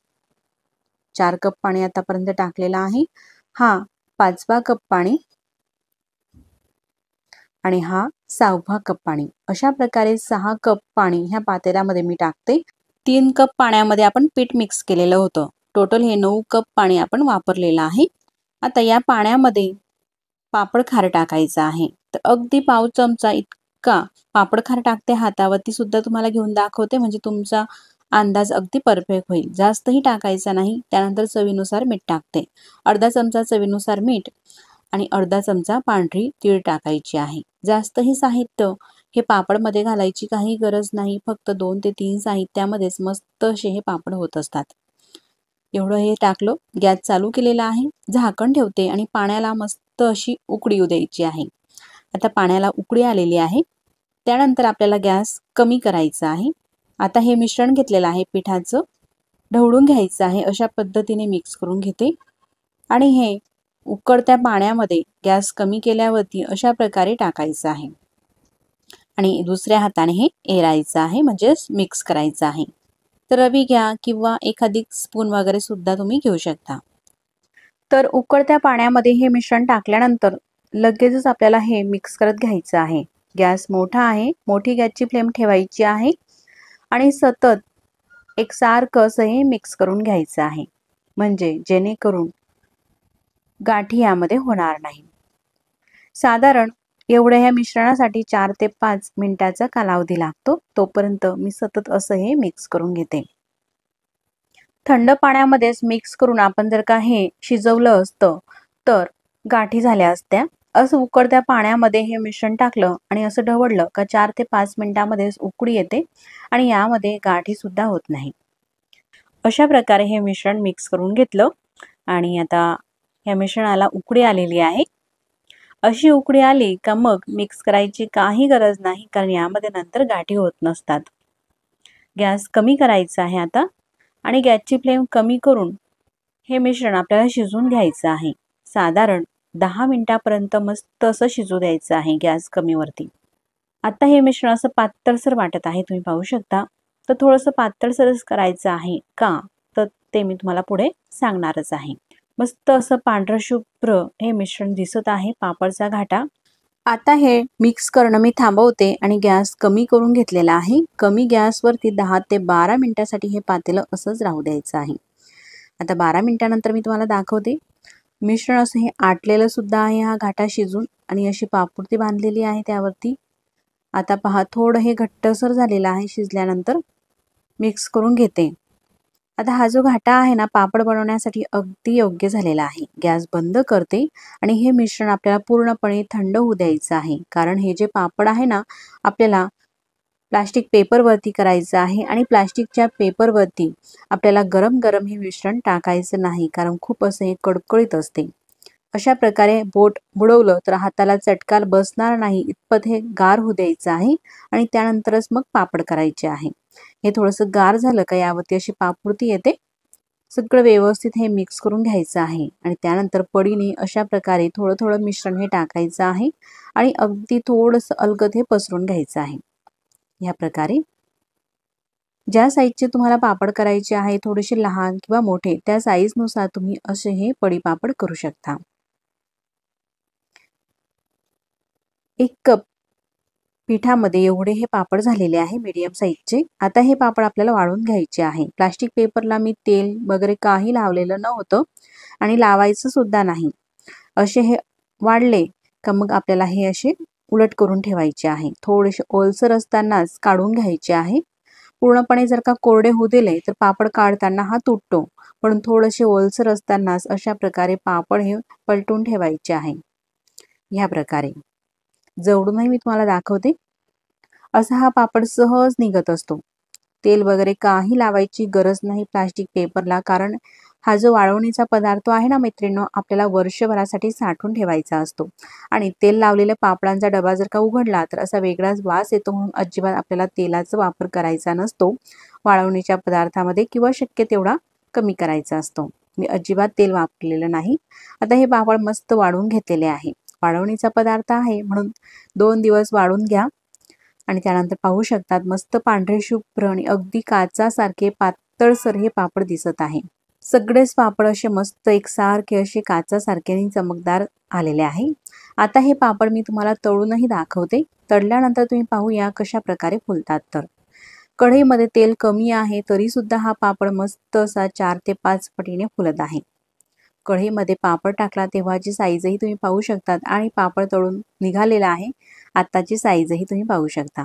4 कप पाणी आतापर्यंत टाकलेलं आहे. हा 5वा कप पाणी आणि हा 6वा कप पाणी. अशा प्रकारे 6 कप पाणी ह्या पातेल्यामध्ये मी टाकते. 3 कप पाण्यामध्ये आपण पीठ मिक्स केलेलं होतं. टोटल हे 9 कप पाणी आपण वापरलेलं आहे. आता या पाण्यामध्ये पापड खार टाकायचा आहे. तर अगदी पाव चमचा इतका पापड खार टाकते. हातावरती सुद्धा तुम्हाला घेऊन दाखवते म्हणजे तुमचा अंदाज अगदी परफेक्ट होईल. जास्तही टाकायचा नाही. त्यानंतर चवीनुसार मीठ टाकते. अर्धा चमचा चवीनुसार मीठ आणि अर्धा चमचा पांढरी तीळ टाकायची आहे. जास्तही साहित्य हे पापडमध्ये घालायची काही गरज नाही. फक्त 2 ते 3 साहित्यामध्येच मस्त असे हे पापड होत असतात. एवढं हे टाकलं. गॅस चालू केलेला आहे. झाकण ठेवते आणि पाण्याला मस्त अशी उकळी येऊ द्यायची आहे. आता पाण्याला उकळी आलेली आहे. त्यानंतर आपल्याला गॅस कमी करायचा आहे. आता हे मिश्रण घेतलेलं आहे पिठाचं, ढवळून घ्यायचं आहे. अशा पद्धतीने मिक्स करून घेते आणि हे उकळत्या पाण्यामध्ये गॅस कमी केल्यावरती अशा प्रकारे टाकायचं आहे आणि दुसऱ्या हाताने हे एरायचं आहे म्हणजेच मिक्स करायचं आहे. तर रवी घ्या किंवा एखादी स्पून वगैरे सुद्धा तुम्ही घेऊ शकता. तर उकळत्या पाण्यामध्ये हे मिश्रण टाकल्यानंतर लगेचच आपल्याला हे मिक्स करत घ्यायचं आहे. गॅस मोठा आहे. मोठी गॅसची फ्लेम ठेवायची आहे आणि सतत एकसारखं असं हे मिक्स करून घ्यायचं आहे म्हणजे जेणेकरून गाठी यामध्ये होणार नाही. साधारण एवढ्या ह्या मिश्रणासाठी 4 ते 5 मिनिटाचा कालावधी लागतो. तोपर्यंत मी सतत असं हे मिक्स करून घेते. थंड पाण्यामध्येच मिक्स करून आपण जर का हे शिजवलं असतं तर गाठी झाल्या असत्या. असं उकळत्या पाण्यामध्ये हे मिश्रण टाकलं आणि असं ढवळलं का 4 ते 5 मिनिटांमध्येच उकळी येते आणि यामध्ये गाठी सुद्धा होत नाही. अशा प्रकारे हे मिश्रण मिक्स करून घेतलं आणि आता या मिश्रणाला उकळी आलेली आहे. अशी उकळी आली का मग मिक्स करायची काही गरज नाही कारण यामध्ये नंतर गाठी होत नसतात. गॅस कमी करायचा आहे आता आणि गॅसची फ्लेम कमी करून हे मिश्रण आपल्याला शिजवून घ्यायचं आहे. साधारण 10 मिनिटापर्यंत मस्त असं शिजू द्यायचं आहे गॅस कमीवरती. आता हे मिश्रण असं पातळसर वाटत आहे, तुम्ही पाहू शकता. तर थोडंसं पातळसरच करायचं आहे का तर ते मी तुम्हाला पुढे सांगणारच आहे. मस्त असं पांढरं शुभ्र हे मिश्रण दिसत आहे पापडचा घाटा. आता हे मिक्स करणं मी थांबवते आणि गॅस कमी करून घेतलेला आहे. कमी गॅसवरती 10 ते 12 मिनिटासाठी हे पातेलं असंच राहू द्यायचं आहे. आता 12 मिनिटानंतर मी तुम्हाला दाखवते. मिश्रण असं हे आटलेलं सुद्धा आहे हा घाटा शिजून आणि अशी पापुर्ती बांधलेली आहे त्यावरती. आता पहा थोडं हे घट्टसर झालेलं आहे शिजल्यानंतर. मिक्स करून घेते. आता हा जो घाटा आहे ना पापड बनवण्यासाठी अगदी योग्य झालेला आहे. गॅस बंद करते आणि हे मिश्रण आपल्याला पूर्णपणे थंड होऊ द्यायचं आहे. कारण हे जे पापड आहे ना आपल्याला प्लास्टिक पेपरवरती करायचं आहे आणि प्लास्टिकच्या पेपरवरती आपल्याला गरम गरम हे मिश्रण टाकायचं नाही कारण खूप असं हे कडकडीत असते. अशा प्रकारे बोट बुडवलं तर हाताला चटका बसणार नाही इतपत हे गार होऊ द्यायचं आहे आणि त्यानंतरच मग पापड करायचे आहे. हे थोडंसं गार झालं का यावरती अशी पापुर्ती येते. सगळं व्यवस्थित हे मिक्स करून घ्यायचं आहे आणि त्यानंतर पडीने अशा प्रकारे थोडं थोडं मिश्रण हे टाकायचं आहे आणि अगदी थोडंसं अलगद हे पसरून घ्यायचं आहे. या प्रकारे ज्या साईजचे तुम्हाला पापड करायचे आहे, थोडेसे लहान किंवा मोठे, त्या साईजनुसार तुम्ही असे हे पडी पापड करू शकता। 1 कप पिठामध्ये एवढे हे पापड झालेले आहे मीडियम साईजचे। आता हे पापड आपल्याला वाळून घ्यायचे आहे। प्लास्टिक पेपरला मी तेल वगैरे काही लावलेलं नव्हतं आणि लावायचं सुद्धा नाही। असे हे वाळले का मग आपल्याला हे असे उलट करून ठेवायचे आहे। थोडेसे ओलसर असतानाच काढून घ्यायचे आहे। पूर्णपणे जर का कोरडे होऊ दिले तर पापड काढताना हा तुटतो, पण थोडेसे ओलसर असतानाच अशा प्रकारे पापड हे पलटून ठेवायचे आहे। ह्या प्रकारे जवळूनही मी तुम्हाला दाखवते। असा हा पापड सहज निघत असतो। तेल वगैरे काही लावायची गरज नाही प्लास्टिक पेपरला, कारण हा जो वाळवणीचा पदार्थ आहे ना मैत्रिणींनो, आपल्याला वर्षभरासाठी साठवून ठेवायचा असतो। आणि तेल लावलेल्या पापडांचा डबा जर का उघडला तर असा वेगळाच वास येतो, म्हणून अजिबात आपल्याला तेलाचा वापर करायचा नसतो वाळवणीच्या पदार्थामध्ये, किंवा शक्य तेवढा कमी करायचा असतो। मी अजिबात तेल वापरलेलं नाही। आता हे पापड मस्त वाळून घेतलेले आहे। वाळवणीचा पदार्थ आहे म्हणून 2 दिवस वाळून घ्या आणि त्यानंतर पाहू शकतात मस्त पांढरे शुभ्र आणि अगदी काचासारखे पातळसर हे पापड दिसत आहे। सगळेच पापड असे मस्त एकसारखे असे काचासारखे आणि चमकदार आलेले आहे। आता हे पापड मी तुम्हाला तळूनही दाखवते। तळल्यानंतर तुम्ही पाहूया कशा प्रकारे फुलतात। तर कढईमध्ये तेल कमी आहे तरी सुद्धा हा पापड मस्त असा 4 ते 5 पटीने फुलत आहे। कढईमध्ये पापड टाकला तेव्हाची साईजही तुम्ही पाहू शकतात आणि पापड तळून निघालेला आहे आताची साईजही तुम्ही पाहू शकता।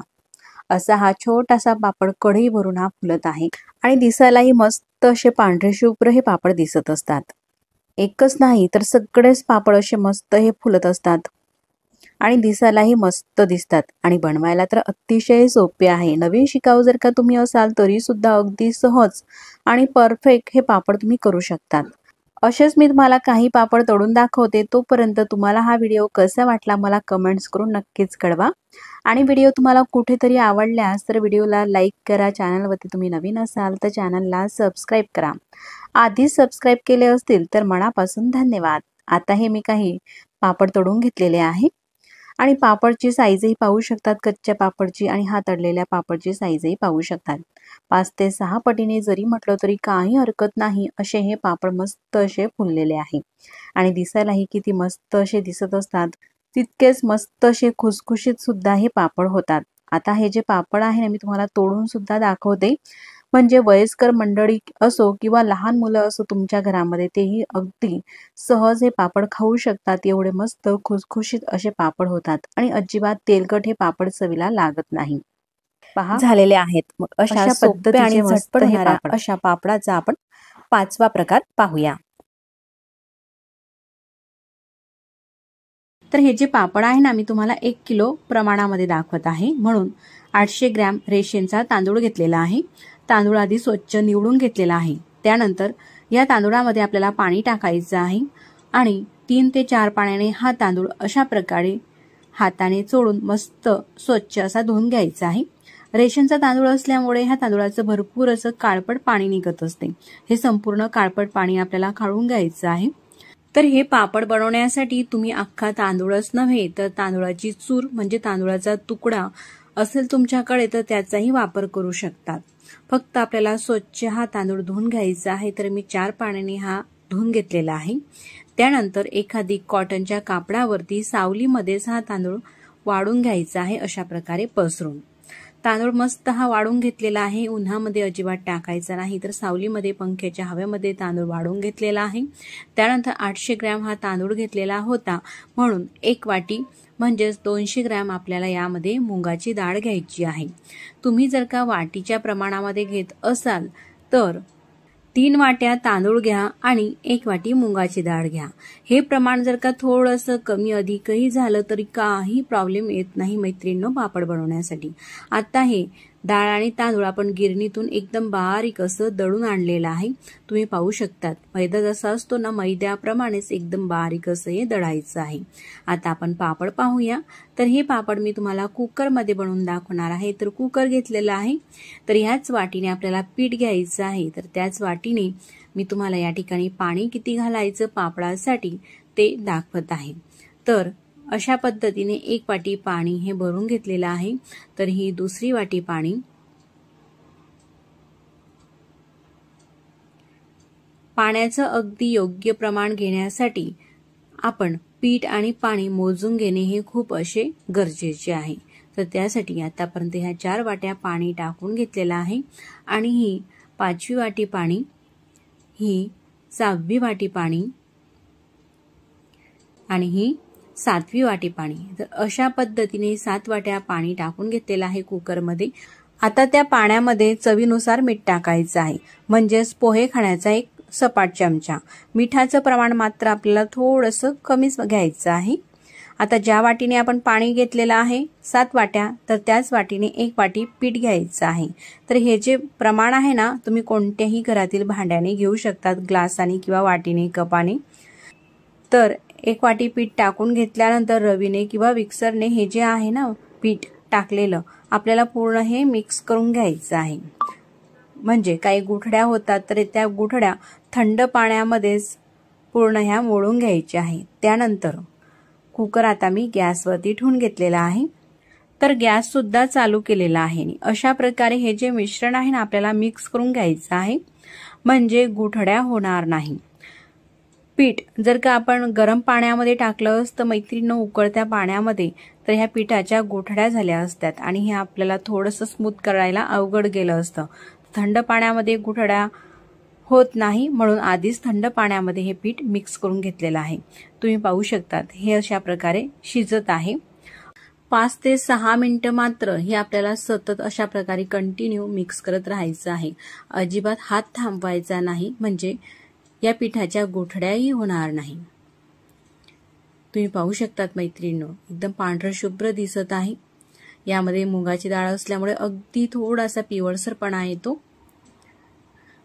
असा हा छोटासा पापड कढई भरून हा फुलत आहे आणि दिसायलाही मस्त असे पांढरे शुभ्र हे पापड दिसत असतात। एकच नाही तर सगळेच पापड असे मस्त हे फुलत असतात आणि दिसायलाही मस्त दिसतात आणि बनवायला तर अतिशय सोपे आहे। नवीन शिकाऊ जर का तुम्ही असाल तरी सुद्धा अगदी सहज आणि परफेक्ट हे पापड तुम्ही करू शकतात। असेच मी तुम्हाला काही पापड तळून दाखवते। तोपर्यंत तुम्हाला हा व्हिडिओ कसा वाटला मला कमेंट्स करून नक्कीच कळवा आणि व्हिडिओ तुम्हाला कुठेतरी आवडल्यास तर व्हिडिओला लाईक करा। चॅनलवरती तुम्ही नवीन असाल तर चॅनलला सबस्क्राईब करा। आधीच सबस्क्राईब केले असतील तर मनापासून धन्यवाद। आता हे मी काही पापड तळून घेतलेले आहे आणि पापडची साईजही पाहू शकतात, कच्च्या पापडची आणि हा तळलेल्या पापडची साईजही पाहू शकतात। 5 ते 6 पटीने जरी म्हटलं तरी काही हरकत नाही। असे हे पापड मस्त असे फुललेले आहे आणि दिसायलाही किती मस्त असे दिसत असतात, तितकेच मस्त असे खुसखुशीत सुद्धा हे पापड होतात। आता हे जे पापड आहे ना मी तुम्हाला तोडून सुद्धा दाखवते, म्हणजे वयस्कर मंडळी असो किंवा लहान मुलं असो तुमच्या घरामध्ये तेही अगदी सहज हे पापड खाऊ शकतात। एवढे मस्त खुसखुशीत असे पापड होतात आणि अजिबात तेलकट हे पापड चवीला लागत नाही। पहा झालेले आहेत। मग अशा सोप्या आणि पद्धतीचे झटपट मस्त हे होणाऱ्या पापड। अशा पापडाचा आपण 5वा प्रकार पाहूया। तर हे जे पापड आहे ना मी तुम्हाला 1 किलो प्रमाणामध्ये दाखवत आहे, म्हणून 800 ग्रॅम रेशनचा तांदूळ घेतलेला आहे। तांदूळ आधी स्वच्छ निवडून घेतलेला आहे। त्यानंतर या तांदूळामध्ये आपल्याला पाणी टाकायचं आहे आणि 3 ते 4 पाण्याने हा तांदूळ अशा प्रकारे हाताने चोळून मस्त स्वच्छ असा धुवून घ्यायचा आहे। रेशनचा तांदूळ असल्यामुळे ह्या तांदूळाचं भरपूर असं काळपट पाणी निघत असते। हे संपूर्ण काळपट पाणी आपल्याला काढून घ्यायचं आहे। तर हे पापड बनवण्यासाठी तुम्ही अख्खा तांदूळच नव्हे तर तांदूळाची चूर म्हणजे तांदूळाचा तुकडा असेल तुमच्याकडे तर त्याचाही वापर करू शकतात। फक्त आपल्याला स्वच्छ हा तांदूळ धुवून घ्यायचा आहे। तर मी 4 पाण्याने हा धुवून घेतलेला आहे। त्यानंतर एखादी कॉटनच्या कापडावरती सावलीमध्येच हा तांदूळ वाळून घ्यायचा आहे, अशा प्रकारे पसरून। तांदूळ मस्त हा वाळून घेतलेला आहे, उन्हामध्ये अजिबात टाकायचा नाही, तर सावलीमध्ये पंख्याच्या हवेमध्ये तांदूळ वाळून घेतलेला आहे। त्यानंतर 800 ग्रॅम हा तांदूळ घेतलेला होता, म्हणून 1 वाटी म्हणजेच 200 ग्रॅम आपल्याला यामध्ये मुगाची डाळ घ्यायची आहे। तुम्ही जर का वाटीच्या प्रमाणामध्ये घेत असाल तर 3 वाट्या तांदूळ घ्या आणि 1 वाटी मुगाची डाळ घ्या। हे प्रमाण जर का थोडंसं कमी अधिकही झालं तरी काही प्रॉब्लेम येत नाही मैत्रिणींनो पापड बनवण्यासाठी। आता हे डाळ आणि तांदूळ आपण गिरणीतून एकदम बारीक असं दळून आणलेलं आहे। तुम्ही पाहू शकतात मैदा जसा असतो ना मैद्याप्रमाणेच एकदम बारीक असं हे दळायचं आहे। आता आपण पापड पाहूया। तर हे पापड मी तुम्हाला कुकरमध्ये बनवून दाखवणार आहे। तर कुकर घेतलेला आहे, तर ह्याच वाटीने आपल्याला पीठ घ्यायचं आहे। तर त्याच वाटीने मी तुम्हाला या ठिकाणी पाणी किती घालायचं पापडासाठी ते दाखवत आहे। तर अशा पद्धतीने 1 वाटी पाणी हे भरून घेतलेलं आहे। तर ही दुसरी वाटी पाणी पाण्याचं अगदी योग्य प्रमाण घेण्यासाठी आपण पीठ आणि पाणी मोजून घेणे हे खूप असे गरजेचे आहे। तर त्यासाठी आतापर्यंत ह्या 4 वाट्या पाणी टाकून घेतलेलं आहे आणि ही 5वी वाटी पाणी, ही 6वी वाटी पाणी आणि ही 7वी वाटी पाणी। तर अशा पद्धतीने 7 वाट्या पाणी टाकून घेतलेलं आहे कुकरमध्ये। आता त्या पाण्यामध्ये चवीनुसार मीठ टाकायचं आहे, म्हणजेच पोहे खाण्याचा एक सपाट चमचा। मिठाचं प्रमाण मात्र आपल्याला थोडंसं कमीच घ्यायचं आहे। आता ज्या वाटीने आपण पाणी घेतलेलं आहे 7 वाट्या, तर त्याच वाटीने 1 वाटी पीठ घ्यायचं आहे। तर हे जे प्रमाण आहे ना, तुम्ही कोणत्याही घरातील भांड्याने घेऊ शकतात, ग्लासाने किंवा वाटीने, कपाने। तर 1 वाटी पीठ टाकून घेतल्यानंतर रवीने किंवा मिक्सरने हे जे आहे ना पीठ टाकलेलं आपल्याला पूर्ण हे मिक्स करून घ्यायचं आहे। म्हणजे काही गुठड्या होतात तर त्या गुठड्या थंड पाण्यामध्येच पूर्ण ह्या मोडून घ्यायच्या आहे। त्यानंतर कुकर आता मी गॅसवरती ठेवून घेतलेला आहे, तर गॅस सुद्धा चालू केलेला आहे। अशा प्रकारे हे जे मिश्रण आहे ना आपल्याला मिक्स करून घ्यायचं आहे, म्हणजे गुठड्या होणार नाही। पीठ जर का आपण गरम पाण्यामध्ये टाकलं असतं मैत्रिणींनो, उकळत्या पाण्यामध्ये, तर ह्या पिठाच्या गुठड्या झाल्या असत्यात आणि हे आपल्याला थोडंसं स्मूथ करायला अवघड गेलं असतं। थंड पाण्यामध्ये गुठड्या होत नाही, म्हणून आधीच थंड पाण्यामध्ये हे पीठ मिक्स करून घेतलेलं आहे। तुम्ही पाहू शकतात हे अशा प्रकारे शिजत आहे। 5 ते 6 मिनिटं मात्र हे आपल्याला सतत अशा प्रकारे कंटिन्यू मिक्स करत राहायचं आहे। अजिबात हात थांबवायचा नाही, म्हणजे या पिठाच्या गुठड्याही होणार नाही। तुम्ही पाहू शकतात मैत्रिणींनो, एकदम पांढरं शुभ्र दिसत आहे। यामध्ये मुगाची डाळ असल्यामुळे अगदी थोडासा पिवळसरपणा येतो।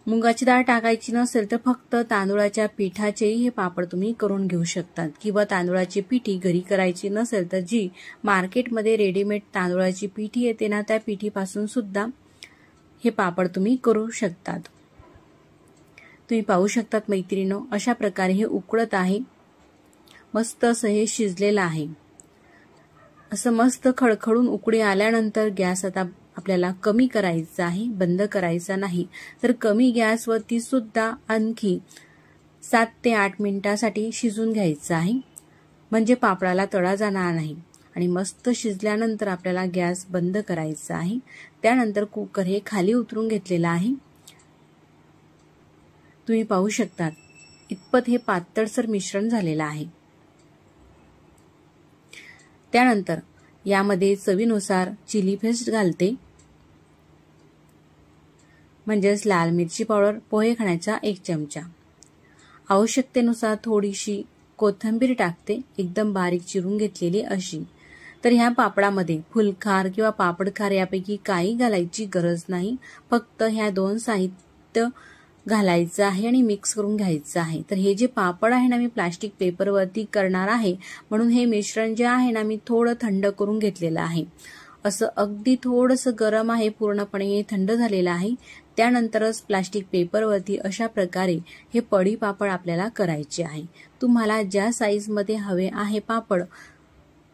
मुगाची डाळ टाकायची नसेल तर फक्त तांदूळाच्या पिठाचेही हे पापड तुम्ही करून घेऊ शकतात, किंवा तांदूळाची पिठी घरी करायची नसेल तर जी मार्केटमध्ये रेडीमेड तांदूळाची पिठी येते ना, त्या पिठीपासून सुद्धा हे पापड तुम्ही करू शकतात। तुम्ही पाहू शकतात मैत्रिणींनो, अशा प्रकारे हे उकळत आहे। मस्त असं हे शिजलेलं आहे। असं मस्त खळखळून उकळी आल्यानंतर गॅस आता आपल्याला कमी करायचा आहे, बंद करायचा नाही। तर कमी गॅसवरती सुद्धा आणखी 7 ते 8 मिनिटांसाठी शिजून घ्यायचं आहे, म्हणजे पापडाला तडा जाणार नाही। आणि मस्त शिजल्यानंतर आपल्याला गॅस बंद करायचा आहे। त्यानंतर कुकर हे खाली उतरून घेतलेलं आहे। तुम्ही पाहू शकतात इतपत हे पातळसर मिश्रण झालेलं आहे। त्यानंतर यामध्ये चवीनुसार चिली पेस्ट घालते, म्हणजेच लाल मिरची पावडर, पोहे खाण्याचा 1 चमचा। आवश्यकतेनुसार थोडीशी कोथिंबीर टाकते, एकदम बारीक चिरून घेतलेली अशी। तर ह्या पापडामध्ये फुलखार किंवा पापडखार यापैकी काही घालायची गरज नाही, फक्त ह्या 2 साहित्य घालायचं आहे आणि मिक्स करून घ्यायचं आहे। तर हे जे पापड आहे ना मी प्लास्टिक पेपरवरती करणार आहे, म्हणून हे मिश्रण जे आहे ना मी थोडं थंड करून घेतलेलं आहे। असं अगदी थोडंसं गरम आहे, पूर्णपणे थंड झालेलं आहे। त्यानंतरच प्लास्टिक पेपरवरती अशा प्रकारे हे पडी पापड आपल्याला करायचे आहे। तुम्हाला ज्या साईजमध्ये हवे आहे पापड,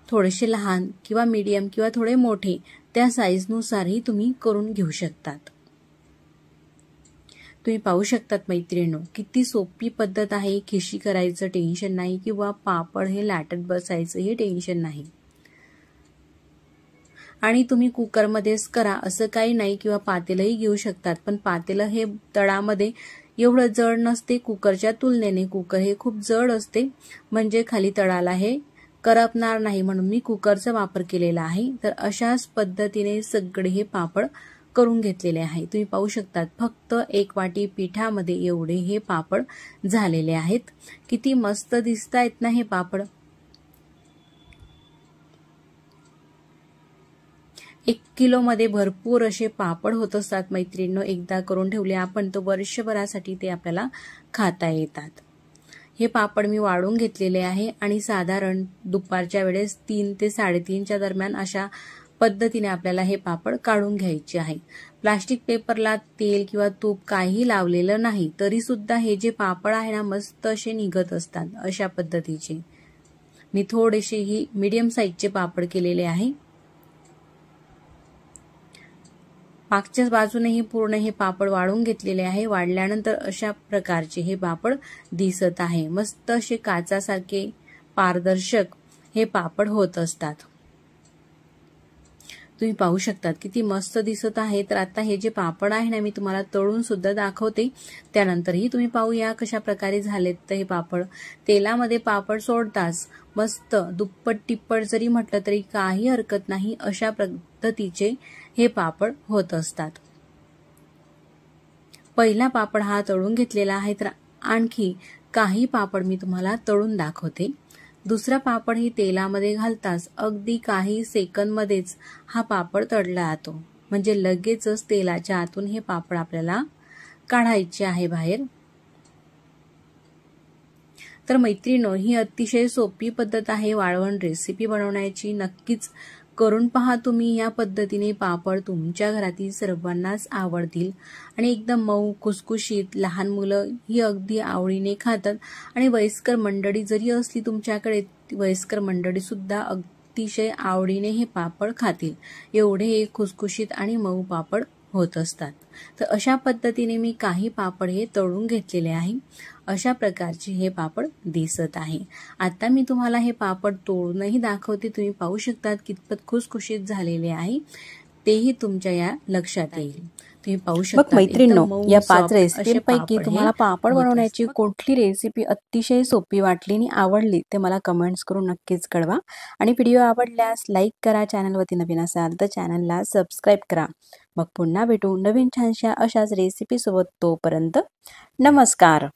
थोडेसे लहान किंवा मीडियम किंवा थोडे मोठे, त्या साईजनुसारही तुम्ही करून घेऊ शकतात। तुम्ही पाहू शकतात मैत्रिणींनो, किती सोपी पद्धत आहे। खिशी करायचं टेन्शन नाही किंवा पापड हे लाटत बसायचं हे टेन्शन नाही। आणि तुम्ही कुकरमध्येच करा असं काही नाही, किंवा पातेलंही घेऊ शकतात, पण पातेलं हे तळामध्ये एवढं जड नसते कुकरच्या तुलनेने। कुकर हे खूप जड असते, म्हणजे खाली तळाला हे करपणार नाही, म्हणून मी कुकरचा वापर केलेला आहे। तर अशाच पद्धतीने सगळे हे पापड करून घेतलेले आहे। तुम्ही पाहू शकतात फक्त 1 वाटी पिठामध्ये एवढे हे पापड झालेले आहेत। किती मस्त दिसतायत ना हे पापड। 1 किलो मध्ये भरपूर असे पापड होत असतात मैत्रिणींनो। एकदा करून ठेवले आपण तर वर्षभरासाठी ते आपल्याला खाता येतात। हे पापड मी वाळून घेतलेले आहे आणि साधारण दुपारच्या वेळेस 3 ते 3:30च्या दरम्यान अशा पद्धतीने आपल्याला हे पापड काढून घ्यायचे आहे। प्लास्टिक पेपरला तेल किंवा तूप काही लावलेलं नाही, तरी सुद्धा हे जे पापड आहे ना मस्त असे निघत असतात। अशा पद्धतीचे मी थोडेसे ही मीडियम साईजचे पापड केलेले आहे। मागच्याच बाजूनेही पूर्ण हे पापड वाळून घेतलेले आहे। वाळल्यानंतर अशा प्रकारचे हे पापड दिसत आहे। मस्त असे काचासारखे पारदर्शक हे पापड होत असतात। तुम्ही पाहू शकतात किती मस्त दिसत आहे। तर आता हे जे पापड आहे ना मी तुम्हाला तळून सुद्धा दाखवते, त्यानंतरही तुम्ही पाहूया कशा प्रकारे झालेत। तर हे पापड तेलामध्ये पापड सोडताच मस्त दुप्पट तिप्पट जरी म्हटलं तरी काही हरकत नाही, अशा पद्धतीचे हे पापड होत असतात। पहिला पापड हा तळून घेतलेला आहे, तर आणखी काही पापड मी तुम्हाला तळून दाखवते। दुसरा पापड ही तेलामध्ये घालताच अगदी काही सेकंदमध्येच हा पापड तळला जातो, म्हणजे लगेचच तेलाच्या आतून हे पापड आपल्याला काढायचे आहे बाहेर। तर मैत्रिणींनो, ही अतिशय सोपी पद्धत आहे वाळवण रेसिपी बनवण्याची। नक्कीच करून पहा तुम्ही। या पद्धतीने पापड तुमच्या घरातील सर्वांनाच आवडतील आणि एकदम मऊ खुसखुशीत। लहान मुलं ही अगदी आवडीने खातात आणि वयस्कर मंडळी जरी असली तुमच्याकडे, वयस्कर मंडळी सुद्धा अतिशय आवडीने हे पापड खातील, एवढे हे खुसखुशीत आणि मऊ पापड होत असतात। तर अशा पद्धतीने मी काही पापड हे तळून घेतलेले आहे। अशा प्रकारचे हे पापड दिसत आहे। आता मी तुम्हाला हे पापड तोडूनही दाखवते। तुम्ही पाहू शकतात कितपत खुसखुशीत झालेले आहे, तेही तुमच्या या लक्षात येईल। तुम्ही पाहू शकता मैत्रिणींनो, या 5 रेसिपींपैकी तुम्हाला पापड बनवण्याची कुठली रेसिपी अतिशय सोपी वाटली आणि आवडली ते मला कमेंट्स करून नक्कीच कळवा। आणि व्हिडिओ आवडल्यास लाईक करा, चॅनलवरती नवीन असाल तर चॅनलला सबस्क्राईब करा। मग पुन्हा भेटू नवीन छानशा अशाच रेसिपी सोबत। तोपर्यंत नमस्कार।